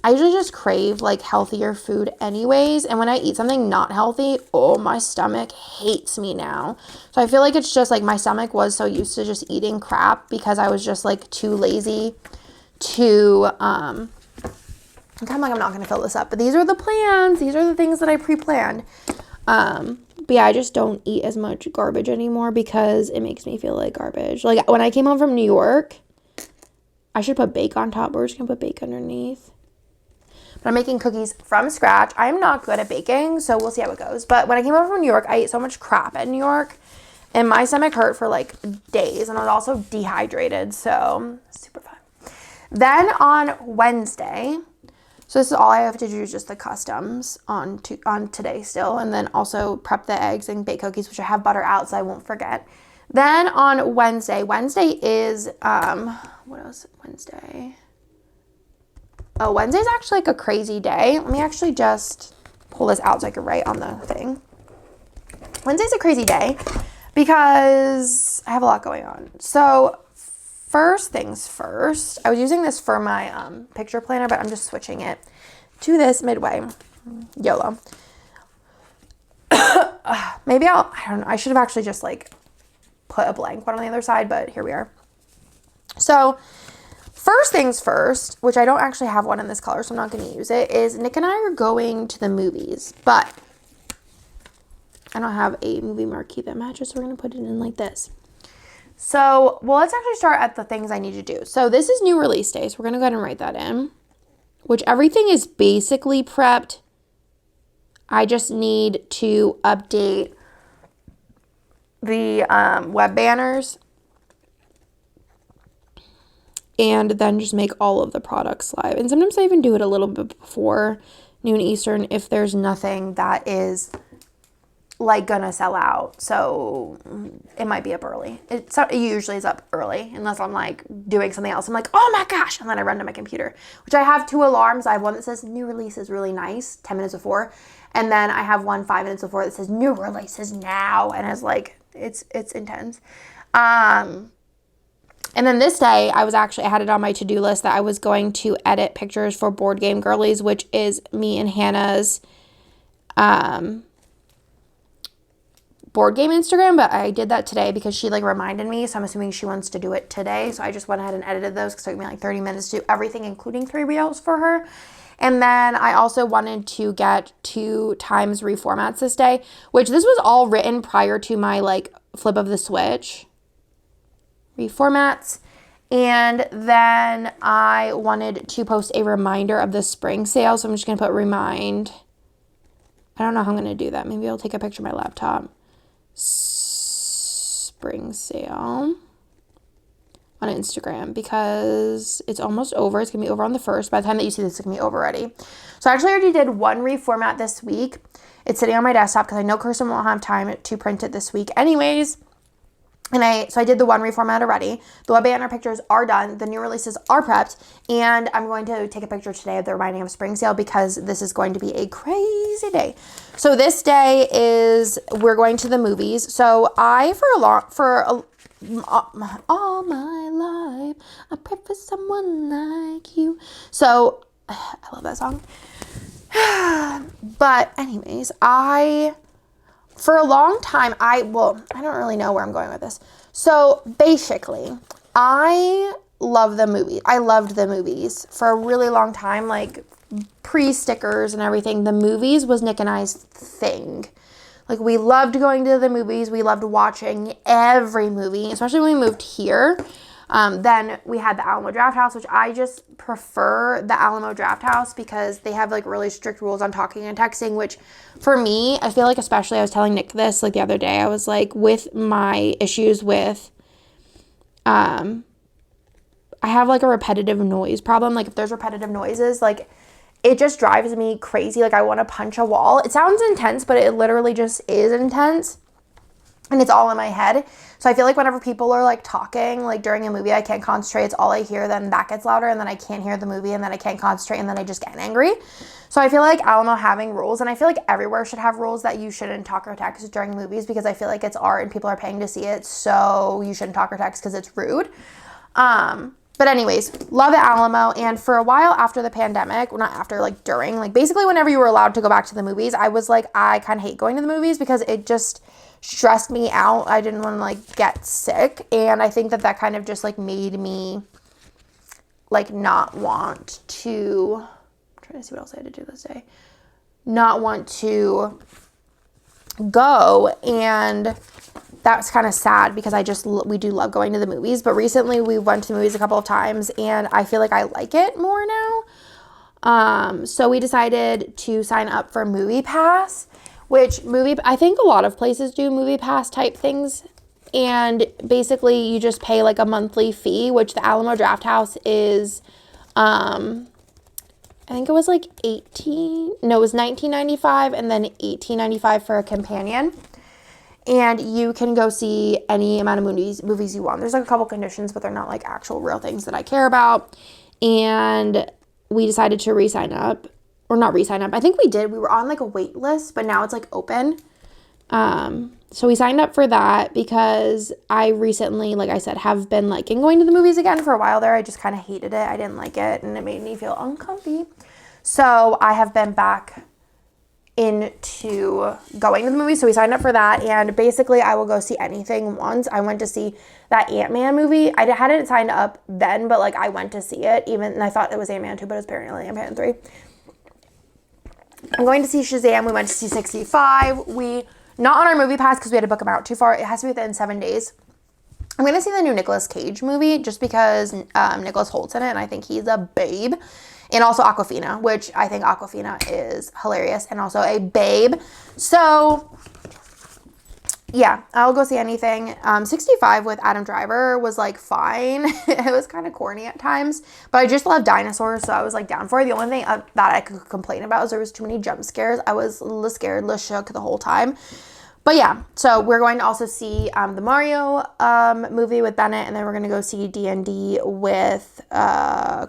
I usually just crave like healthier food anyways, and when I eat something not healthy, oh, my stomach hates me now. So I feel like it's just like my stomach was so used to just eating crap because I was just like too lazy to I'm kind of like, I'm not going to fill this up, but these are the plans. These are the things that I pre-planned. But yeah, I just don't eat as much garbage anymore because it makes me feel like garbage. Like when I came home from New York, I should put bake on top. We're just going to put bake underneath. But I'm making cookies from scratch. I'm not good at baking, so we'll see how it goes. But when I came home from New York, I ate so much crap in New York, and my stomach hurt for like days, and I was also dehydrated, so super fun. Then on Wednesday, so this is all I have to do is just the customs on today still, and then also prep the eggs and bake cookies, which I have butter out, so I won't forget. Then on Wednesday is, what else? Wednesday. Oh, Wednesday's actually like a crazy day. Let me actually just pull this out so I can write on the thing. Wednesday's a crazy day because I have a lot going on. So first things first, I was using this for my picture planner, but I'm just switching it to this midway. YOLO. Maybe I don't know. I should have actually just like put a blank one on the other side, but here we are. So first things first, which I don't actually have one in this color, so I'm not going to use it, is Nick and I are going to the movies, but I don't have a movie marquee that matches, so we're going to put it in like this. So, well, let's actually start at the things I need to do. So this is new release day. So we're going to go ahead and write that in, which everything is basically prepped. I just need to update the web banners and then just make all of the products live. And sometimes I even do it a little bit before noon Eastern if there's nothing that is like gonna sell out. So it might be up early. It usually is up early unless I'm like doing something else. I'm like, oh my gosh, and then I run to my computer, which I have 2 alarms. I have one that says new release is really nice, 10 minutes before, and then I have one 5 minutes before that says new releases now, and it's like it's intense. And then this day, I had it on my to-do list that I was going to edit pictures for Board Game Girlies, which is me and Hannah's board game Instagram, but I did that today because she like reminded me, so I'm assuming she wants to do it today. So I just went ahead and edited those because it took me like 30 minutes to do everything, including 3 reels for her. And then I also wanted to get 2 times reformats this day, which this was all written prior to my like flip of the switch reformats. And then I wanted to post a reminder of the spring sale. So I'm just going to put remind. I don't know how I'm going to do that. Maybe I'll take a picture of my laptop. Spring sale on Instagram because it's almost over. It's going to be over on the 1st. By the time that you see this, it's going to be over already. So I actually already did 1 reformat this week. It's sitting on my desktop because I know Kirsten won't have time to print it this week anyways. And so I did the 1 reformat already. The web banner pictures are done. The new releases are prepped. And I'm going to take a picture today of the reminding of spring sale because this is going to be a crazy day. So this day we're going to the movies. So all my life, I pray for someone like you. So I love that song. But anyways, for a long time, I don't really know where I'm going with this. So basically, I love the movie. I loved the movies for a really long time, like pre-stickers and everything. The movies was Nick and I's thing. Like we loved going to the movies. We loved watching every movie, especially when we moved here. Then we had the Alamo Drafthouse, which I just prefer the Alamo Drafthouse because they have like really strict rules on talking and texting, which for me, I feel like especially I was telling Nick this like the other day, I was like with my issues with, I have like a repetitive noise problem. Like if there's repetitive noises, like it just drives me crazy. Like I want to punch a wall. It sounds intense, but it literally just is intense. And it's all in my head. So I feel like whenever people are like talking, like during a movie, I can't concentrate. It's all I hear. Then that gets louder and then I can't hear the movie and then I can't concentrate and then I just get angry. So I feel like Alamo having rules, and I feel like everywhere should have rules that you shouldn't talk or text during movies because I feel like it's art and people are paying to see it. So you shouldn't talk or text because it's rude. But anyways, love the Alamo. And for a while after the pandemic, well, not after, like during, like basically whenever you were allowed to go back to the movies, I was like, I kind of hate going to the movies because it just stressed me out. I didn't want to like get sick. And I think that kind of just like made me like not want to, I'm trying to see what else I had to do this day, not want to go. And that's kind of sad because we do love going to the movies. But recently we went to the movies a couple of times and I feel like I like it more now. So we decided to sign up for Movie Pass, which I think a lot of places do Movie Pass type things. And basically you just pay like a monthly fee, which the Alamo Drafthouse is, I think it was like it was $19.95 and then $18.95 for a companion. And you can go see any amount of movies you want. There's like a couple conditions, but they're not like actual real things that I care about. And we decided to re-sign up. Or not re-sign up. I think we did. We were on like a wait list, but now it's like open. So we signed up for that because I recently, like I said, have been liking going to the movies again. For a while there, I just kind of hated it. I didn't like it and it made me feel uncomfy. So I have been back into going to the movies. So we signed up for that. And basically I will go see anything once. I went to see that Ant-Man movie. I hadn't signed up then, but like I went to see it and I thought it was Ant-Man 2, but it was apparently Ant-Man 3. I'm going to see Shazam. We went to see 65. Not on our Movie Pass because we had to book them out too far. It has to be within 7 days. I'm going to see the new Nicolas Cage movie just because Nicholas Holt's in it, and I think he's a babe. And also Aquafina, which I think Aquafina is hilarious and also a babe. So, yeah, I'll go see anything. 65 with Adam Driver was, like, fine. It was kind of corny at times. But I just love dinosaurs, so I was, like, down for it. The only thing that I could complain about is there was too many jump scares. I was a little scared, a little shook the whole time. But yeah, so we're going to also see the Mario movie with Bennett, and then we're going to go see D&D with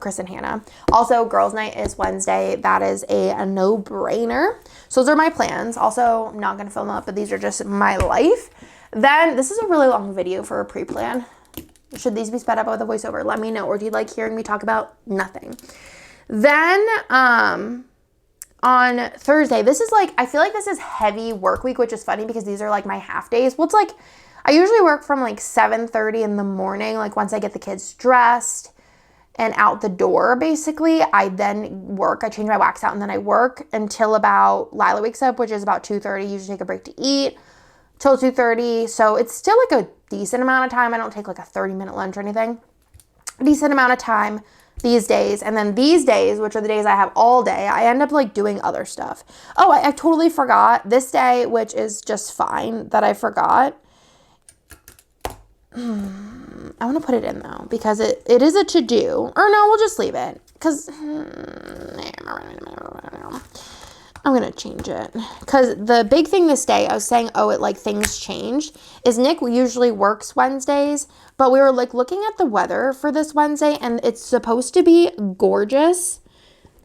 Chris and Hannah. Also, girls' night is Wednesday. That is a no-brainer. So those are my plans. Also, I'm not going to film them up, but these are just my life. Then, this is a really long video for a pre-plan. Should these be sped up with a voiceover? Let me know. Or do you like hearing me talk about nothing? Then, on Thursday, this is like, I feel like this is heavy work week, which is funny because these are like my half days. Well, it's like, I usually work from like 7:30 in the morning, like once I get the kids dressed and out the door, basically. I then work, I change my wax out, and then I work until about Lila wakes up, which is about 2:30. Usually take a break to eat till 2:30. So it's still like a decent amount of time. I don't take like a 30-minute lunch or anything. A decent amount of time these days. And then these days, which are the days I have all day, I end up like doing other stuff. Oh, I totally forgot this day, which is just fine that I forgot. I want to put it in though, because it is a to-do. Or no, we'll just leave it. Because I'm going to change it. Because the big thing this day, I was saying, things changed, is Nick usually works Wednesdays, but we were like looking at the weather for this Wednesday, and it's supposed to be gorgeous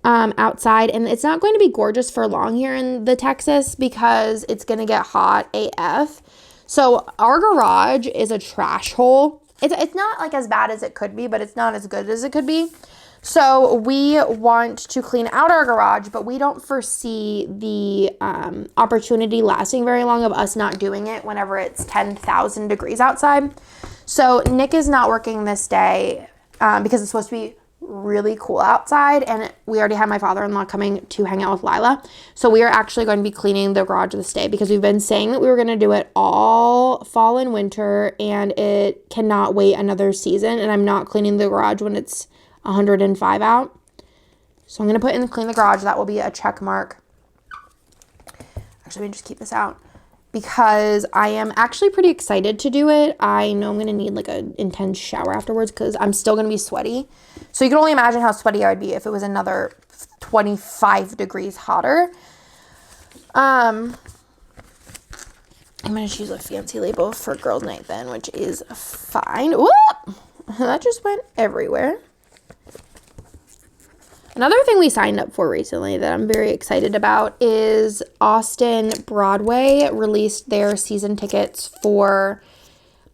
outside, and it's not going to be gorgeous for long here in the Texas because it's going to get hot AF. So our garage is a trash hole. It's not like as bad as it could be, but it's not as good as it could be. So we want to clean out our garage, but we don't foresee the opportunity lasting very long of us not doing it whenever it's 10,000 degrees outside. So Nick is not working this day because it's supposed to be really cool outside, and we already have my father-in-law coming to hang out with Lila. So we are actually going to be cleaning the garage this day because we've been saying that we were going to do it all fall and winter, and it cannot wait another season, and I'm not cleaning the garage when it's 105 out. So I'm going to put in clean the garage. That will be a check mark. Actually, let me just keep this out because I am actually pretty excited to do it. I know I'm going to need like an intense shower afterwards because I'm still going to be sweaty. So you can only imagine how sweaty I would be if it was another 25 degrees hotter. I'm going to choose a fancy label for girls' night then, which is fine. Whoop! That just went everywhere. Another thing we signed up for recently that I'm very excited about is Austin Broadway released their season tickets for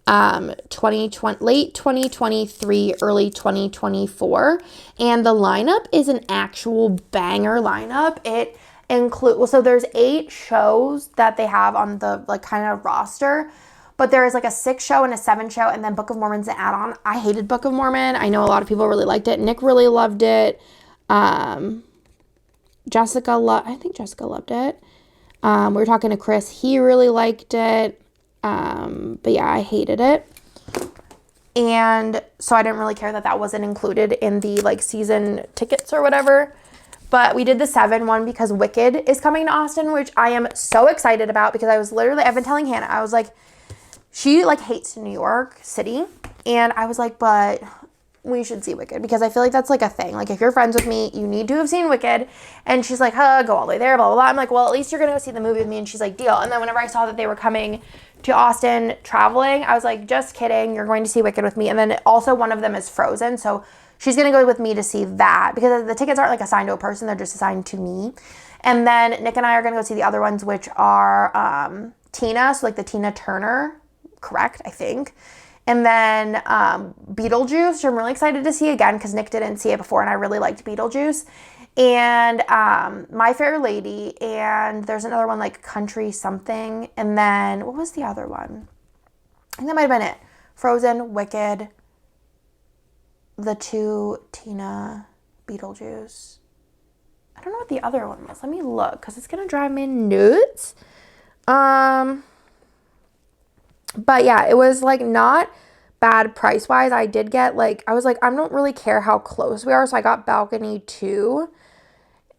2020, late 2023, early 2024. And the lineup is an actual banger lineup. It includes, so there's 8 shows that they have on the like kind of roster. But there is like a 6 show and a 7 show, and then Book of Mormon's an add-on. I hated Book of Mormon. I know a lot of people really liked it. Nick really loved it. I think Jessica loved it. We were talking to Chris. He really liked it. But yeah, I hated it. And so I didn't really care that wasn't included in the like season tickets or whatever. But we did the 7 one because Wicked is coming to Austin, which I am so excited about because I've been telling Hannah, I was like, she like hates New York City. And I was like, but we should see Wicked because I feel like that's like a thing. Like if you're friends with me, you need to have seen Wicked. And she's like, go all the way there, blah, blah, blah. I'm like, well, at least you're going to go see the movie with me. And she's like, deal. And then whenever I saw that they were coming to Austin traveling, I was like, just kidding. You're going to see Wicked with me. And then also one of them is Frozen. So she's going to go with me to see that because the tickets aren't like assigned to a person. They're just assigned to me. And then Nick and I are going to go see the other ones, which are Tina. So like the Tina Turner, correct, I think. And then Beetlejuice, which I'm really excited to see again because Nick didn't see it before and I really liked Beetlejuice. And My Fair Lady, and there's another one like Country Something. And then, what was the other one? I think that might have been it. Frozen, Wicked, the 2, Tina, Beetlejuice. I don't know what the other one was. Let me look because it's going to drive me nuts. But yeah, it was like not bad price-wise. I did get, like, I was like, I don't really care how close we are, so I got balcony 2.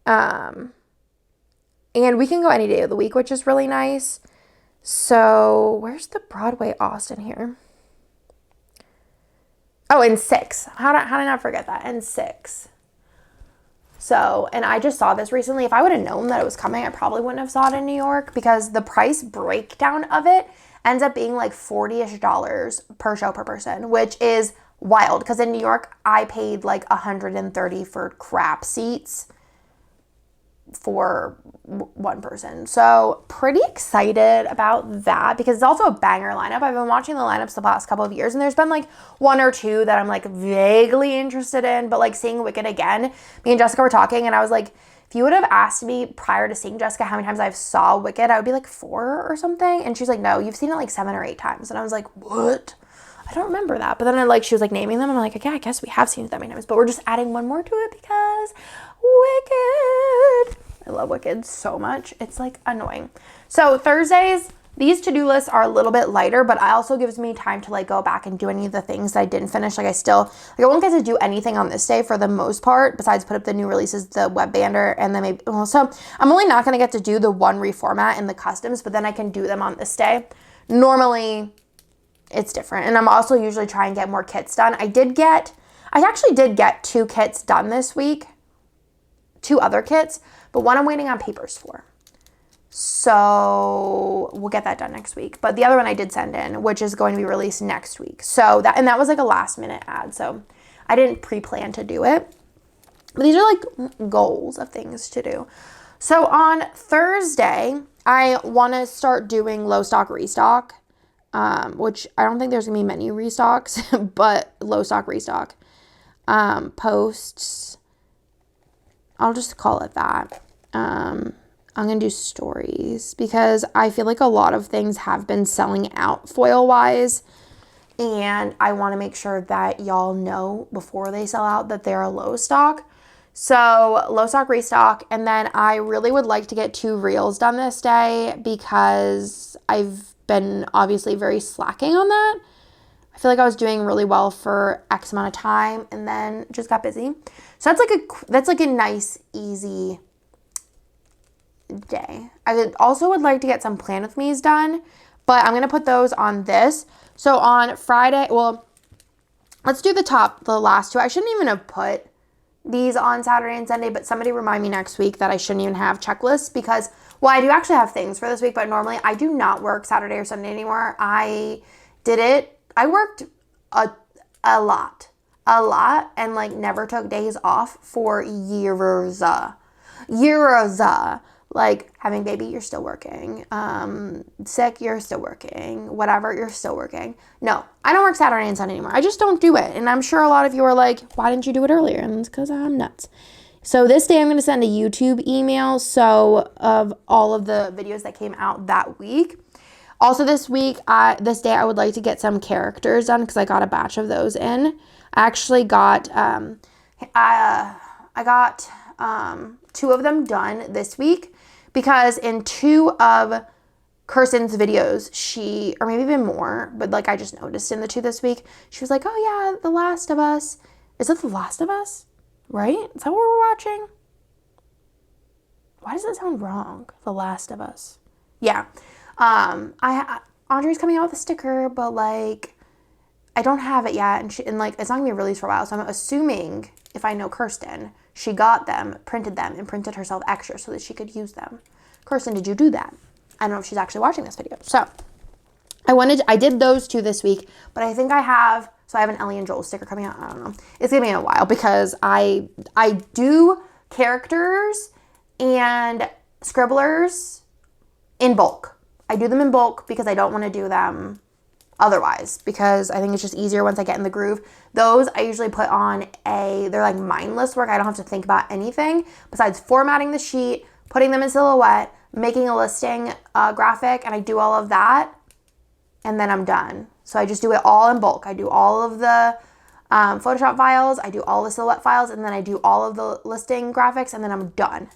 And we can go any day of the week, which is really nice. So, where's the Broadway Austin here? Oh, and 6. How did I not forget that? And 6. So, and I just saw this recently. If I would have known that it was coming, I probably wouldn't have saw it in New York, because the price breakdown of it ends up being like $40-ish per show per person, which is wild, because in New York, I paid like $130 for crap seats for one person. So pretty excited about that, because it's also a banger lineup. I've been watching the lineups the past couple of years, and there's been like 1 or 2 that I'm like vaguely interested in, but like seeing Wicked again, me and Jessica were talking, and I was like, if you would have asked me prior to seeing Jessica how many times I've saw Wicked, I would be like 4 or something. And she's like, no, you've seen it like 7 or 8 times. And I was like, what? I don't remember that. But then she was like naming them. I'm like, yeah, I guess we have seen it that many times, but we're just adding 1 more to it because Wicked. I love Wicked so much. It's like annoying. So Thursdays, these to-do lists are a little bit lighter, but it also gives me time to like go back and do any of the things that I didn't finish. Like I won't get to do anything on this day for the most part, besides put up the new releases, the web banner, and then maybe, so I'm only not going to get to do the one reformat and the customs, but then I can do them on this day. Normally it's different. And I'm also usually trying to get more kits done. I actually did get 2 kits done this week, 2 other kits, but one I'm waiting on papers for. So we'll get that done next week. But the other one I did send in, which is going to be released next week. So that was like a last minute ad. So I didn't pre-plan to do it. But these are like goals of things to do. So on Thursday, I want to start doing low stock restock, which I don't think there's going to be many restocks, but low stock restock posts. I'll just call it that. I'm going to do stories, because I feel like a lot of things have been selling out foil wise, and I want to make sure that y'all know before they sell out that they're a low stock. So low stock restock. And then I really would like to get 2 reels done this day, because I've been obviously very slacking on that. I feel like I was doing really well for X amount of time and then just got busy. So that's like a nice, easy day. I also would like to get some plan with me's done, but I'm going to put those on this. So on Friday, well, let's do the last 2. I shouldn't even have put these on Saturday and Sunday, but somebody remind me next week that I shouldn't even have checklists, because, well, I do actually have things for this week, but normally I do not work Saturday or Sunday anymore. I worked a lot, and like never took days off for years. Like having baby, you're still working. Sick, you're still working. Whatever, you're still working. No, I don't work Saturday and Sunday anymore. I just don't do it. And I'm sure a lot of you are like, why didn't you do it earlier? And it's because I'm nuts. So this day I'm going to send a YouTube email of all of the videos that came out that week. Also this week, this day I would like to get some characters done, because I got a batch of those in. I actually got, I got 2 of them done this week, because in 2 of Kirsten's videos, or maybe even more, but like I just noticed in the 2 this week, she was like, oh yeah, The Last of Us. Is it The Last of Us? Right? Is that what we're watching? Why does it sound wrong? The Last of Us. Yeah. Andrea's coming out with a sticker, but like I don't have it yet, and like it's not gonna be released for a while, so I'm assuming, if I know Kirsten, she got them, printed them, and printed herself extra so that she could use them. Kirsten, did you do that? I don't know if she's actually watching this video. So I did those 2 this week, but I think I have an Ellie and Joel sticker coming out. I don't know. It's gonna be in a while, because I do characters and scribblers in bulk. I do them in bulk because I don't want to do them otherwise, because I think it's just easier once I get in the groove. Those I usually put on they're like mindless work. I don't have to think about anything besides formatting the sheet, putting them in Silhouette, making a listing graphic, and I do all of that, and then I'm done. So I just do it all in bulk. I do all of the Photoshop files, I do all the Silhouette files, and then I do all of the listing graphics, and then I'm done.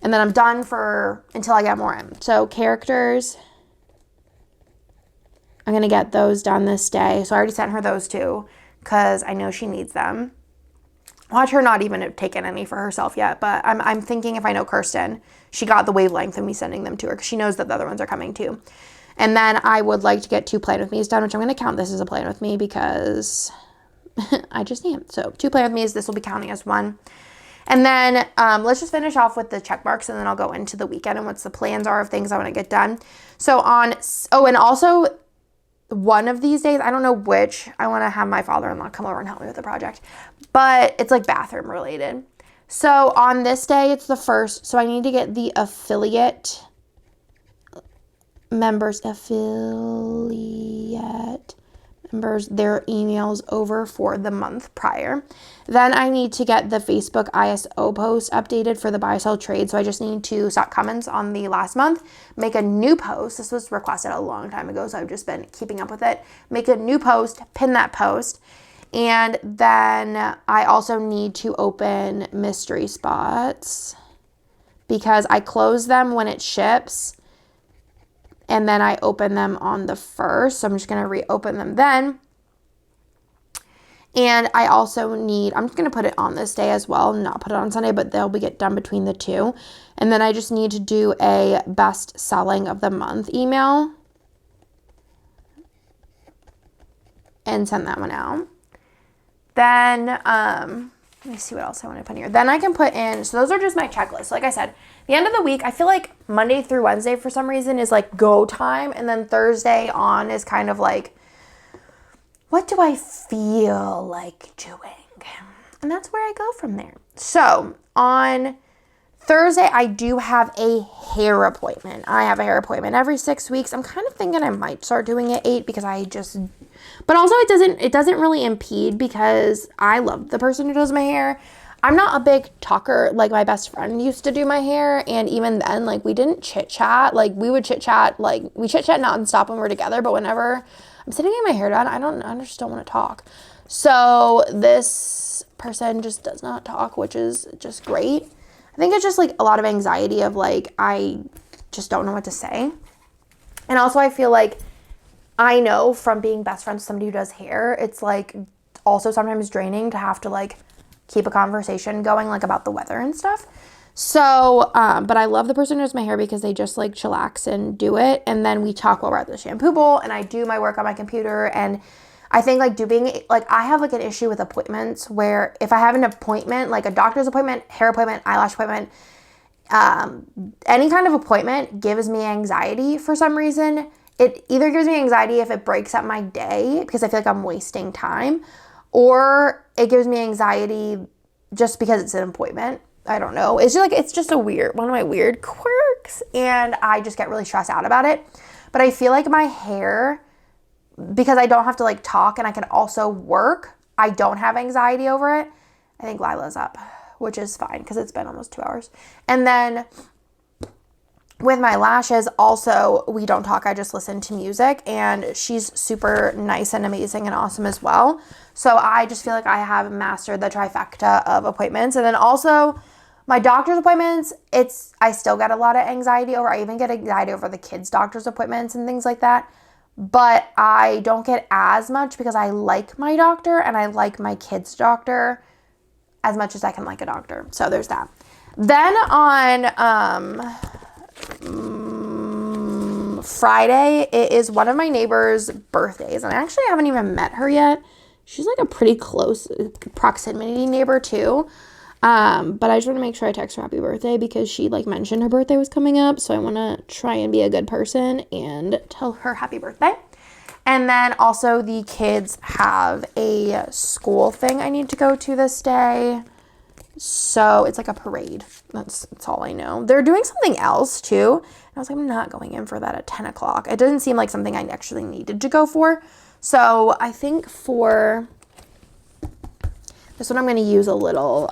And then I'm done until I get more in. So characters. I'm going to get those done this day. So I already sent her those two because I know she needs them. Watch her not even have taken any for herself yet, but I'm thinking if I know Kirsten, she got the wavelength and me sending them to her because she knows that the other ones are coming too. And then I would like to get 2 Plan With Me's done, which I'm going to count this as a Plan With Me because I just am. So 2 Plan With Me's, this will be counting as 1. And then let's just finish off with the check marks and then I'll go into the weekend and what's the plans are of things I want to get done. So and also one of these days, I don't know which, I want to have my father-in-law come over and help me with the project, but it's like bathroom related. So on this day, it's the 1st. So I need to get the affiliate members, their emails over for the month prior. Then I need to get the Facebook ISO post updated for the buy sell trade. So I just need to stop comments on the last month, make a new post. This was requested a long time ago, so I've just been keeping up with it. Make a new post, pin that post. And then I also need to open mystery spots because I close them when it ships. And then I open them on the 1st. So I'm just going to reopen them then. And I also need, I'm just going to put it on this day as well, not put it on Sunday, but they'll be get done between the 2. And then I just need to do a best selling of the month email and send that one out. Then, let me see what else I want to put in here. Then I can put in, so those are just my checklists. Like I said, the end of the week, I feel like Monday through Wednesday for some reason is like go time. And then Thursday on is kind of like, what do I feel like doing? And that's where I go from there. So on Thursday, I do have a hair appointment. I have a hair appointment every 6 weeks. I'm kind of thinking I might start doing it 8 because but also it doesn't really impede because I love the person who does my hair. I'm not a big talker. Like my best friend used to do my hair. And even then, like we didn't chit chat. Like we would chit chat, like we chit chat nonstop when we're together. But whenever I'm sitting getting my hair done, I just don't want to talk. So this person just does not talk, which is just great. I think it's just like a lot of anxiety of like, I just don't know what to say. And also I feel like I know from being best friends with somebody who does hair, it's like also sometimes draining to have to like keep a conversation going like about the weather and stuff. So, but I love the person who does my hair because they just like chillax and do it. And then we talk while we're at the shampoo bowl and I do my work on my computer. And I think like I have like an issue with appointments where if I have an appointment, like a doctor's appointment, hair appointment, eyelash appointment, any kind of appointment gives me anxiety for some reason. It either gives me anxiety if it breaks up my day because I feel like I'm wasting time, or it gives me anxiety just because it's an appointment. I don't know. It's just one of my weird quirks, and I just get really stressed out about it. But I feel like my hair, because I don't have to like talk and I can also work, I don't have anxiety over it. I think Lila's up, which is fine because it's been almost 2 hours. And then with my lashes, also, we don't talk. I just listen to music, and she's super nice and amazing and awesome as well. So I just feel like I have mastered the trifecta of appointments. And then also my doctor's appointments, I still get a lot of anxiety over. I even get anxiety over the kids' doctor's appointments and things like that. But I don't get as much because I like my doctor and I like my kids' doctor as much as I can like a doctor. So there's that. Then on Friday, it is one of my neighbor's birthdays, and I actually haven't even met her yet. She's like a pretty close proximity neighbor too. But I just want to make sure I text her happy birthday because she like mentioned her birthday was coming up. So I want to try and be a good person and tell her happy birthday. And then also the kids have a school thing I need to go to this day. So it's like a parade. That's all I know. They're doing something else too. And I was like, I'm not going in for that at 10 o'clock. It doesn't seem like something I actually needed to go for. So I think for this one, I'm going to use a little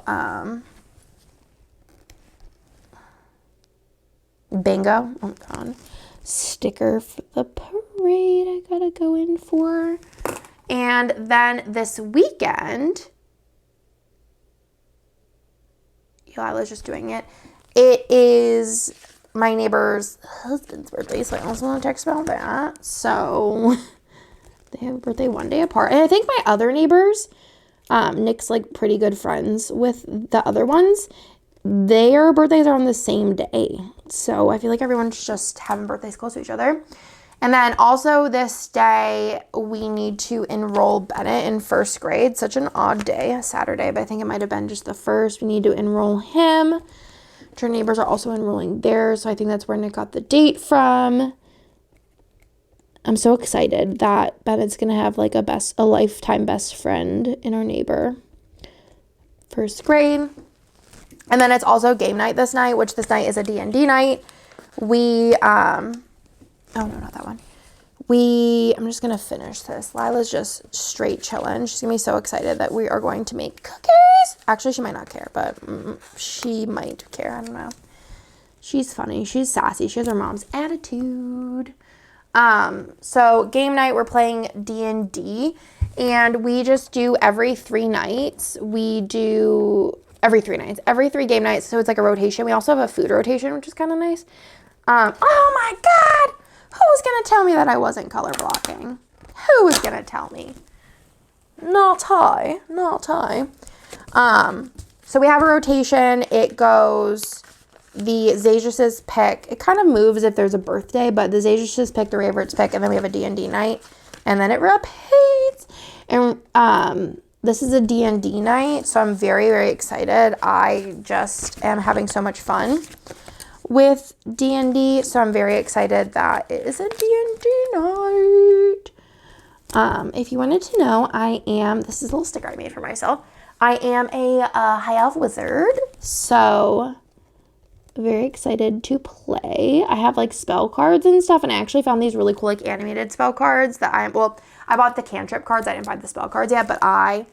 bingo. Oh God. Sticker for the parade I got to go in for. And then this weekend, Lila's just doing it. It is my neighbor's husband's birthday, so I also want to text about that. So They have a birthday one day apart. And I think my other neighbors, Nick's like pretty good friends with the other ones. Their birthdays are on the same day. So I feel like everyone's just having birthdays close to each other. And then also this day, we need to enroll Bennett in first grade. Such an odd day, a Saturday, but I think it might have been just the first. We need to enroll him. Our neighbors are also enrolling there, so I think that's where Nick got the date from. I'm so excited that Bennett's going to have like a lifetime best friend in our neighbor. First grade. And then it's also game night this night, which this night is a D&D night. Oh, no, not that one. I'm just going to finish this. Lila's just straight chilling. She's going to be so excited that we are going to make cookies. Actually, she might not care, but she might care. I don't know. She's funny. She's sassy. She has her mom's attitude. So game night, we're playing D&D, and we just do every 3 nights. We do every 3 nights, every 3 game nights. So it's like a rotation. We also have a food rotation, which is kind of nice. Oh my God. Who was going to tell me that I wasn't color blocking? Who was going to tell me? Not I. So we have a rotation. It goes the Zaja's pick. It kind of moves if there's a birthday, but the Zaja's pick, the Raverts pick, and then we have a D&D night, and then it repeats. And this is a D&D night, so I'm very, very excited. I just am having so much fun with D&D, so I'm very excited that it is a D&D night. If you wanted to know, this is a little sticker I made for myself. I am a high elf wizard, so very excited to play. I have like spell cards and stuff, and I actually found these really cool like animated spell cards that I bought the cantrip cards. I didn't buy the spell cards yet, but I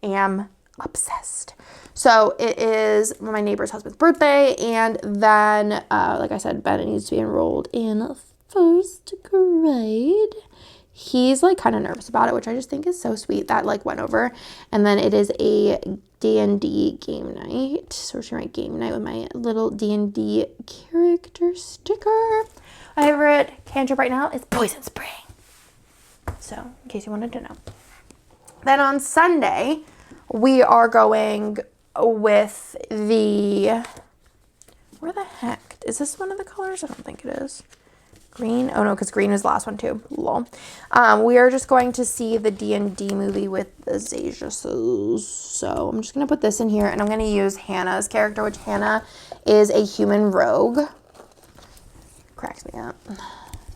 am obsessed. So it is my neighbor's husband's birthday, and then, like I said, Bennett needs to be enrolled in first grade. He's like kind of nervous about it, which I just think is so sweet. That like went over. And then it is a D&D game night. So we're just gonna write game night with my little D&D character sticker. My favorite cantrip right now is poison spray. So in case you wanted to know. Then on Sunday, we are going with where the heck? Is this one of the colors? I don't think it is. Green? Oh no, because green was the last one too. Lol. We are just going to see the D&D movie with the Zaja's. So I'm just going to put this in here, and I'm going to use Hannah's character, which Hannah is a human rogue. Cracks me up.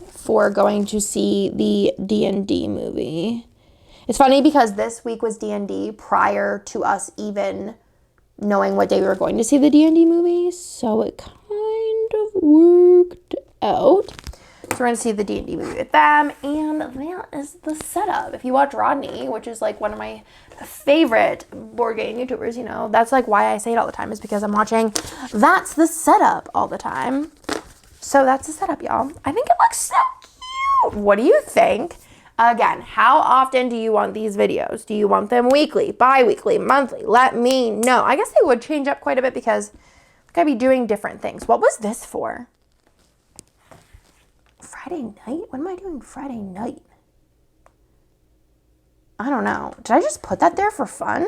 For going to see the D&D movie. It's funny because this week was D&D prior to us even knowing what day we were going to see the D&D movie, so it kind of worked out. So we're going to see the D&D movie with them, and that is the setup. If you watch Rodney, which is like one of my favorite board game YouTubers, you know, that's like why I say it all the time, is because I'm watching That's the Setup all the time. So that's the setup, y'all. I think it looks so cute. What do you think? Again, how often do you want these videos? Do you want them weekly, bi-weekly, monthly? Let me know. I guess they would change up quite a bit because I'm going to be doing different things. What was this for? Friday night? What am I doing Friday night? I don't know. Did I just put that there for fun?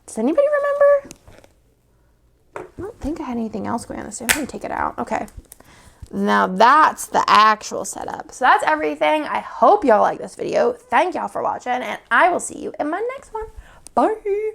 Does anybody remember? I don't think I had anything else going on this day. I'm going to take it out. Okay. Now that's the actual setup. So that's everything. I hope y'all like this video. Thank y'all for watching, and I will see you in my next one. Bye.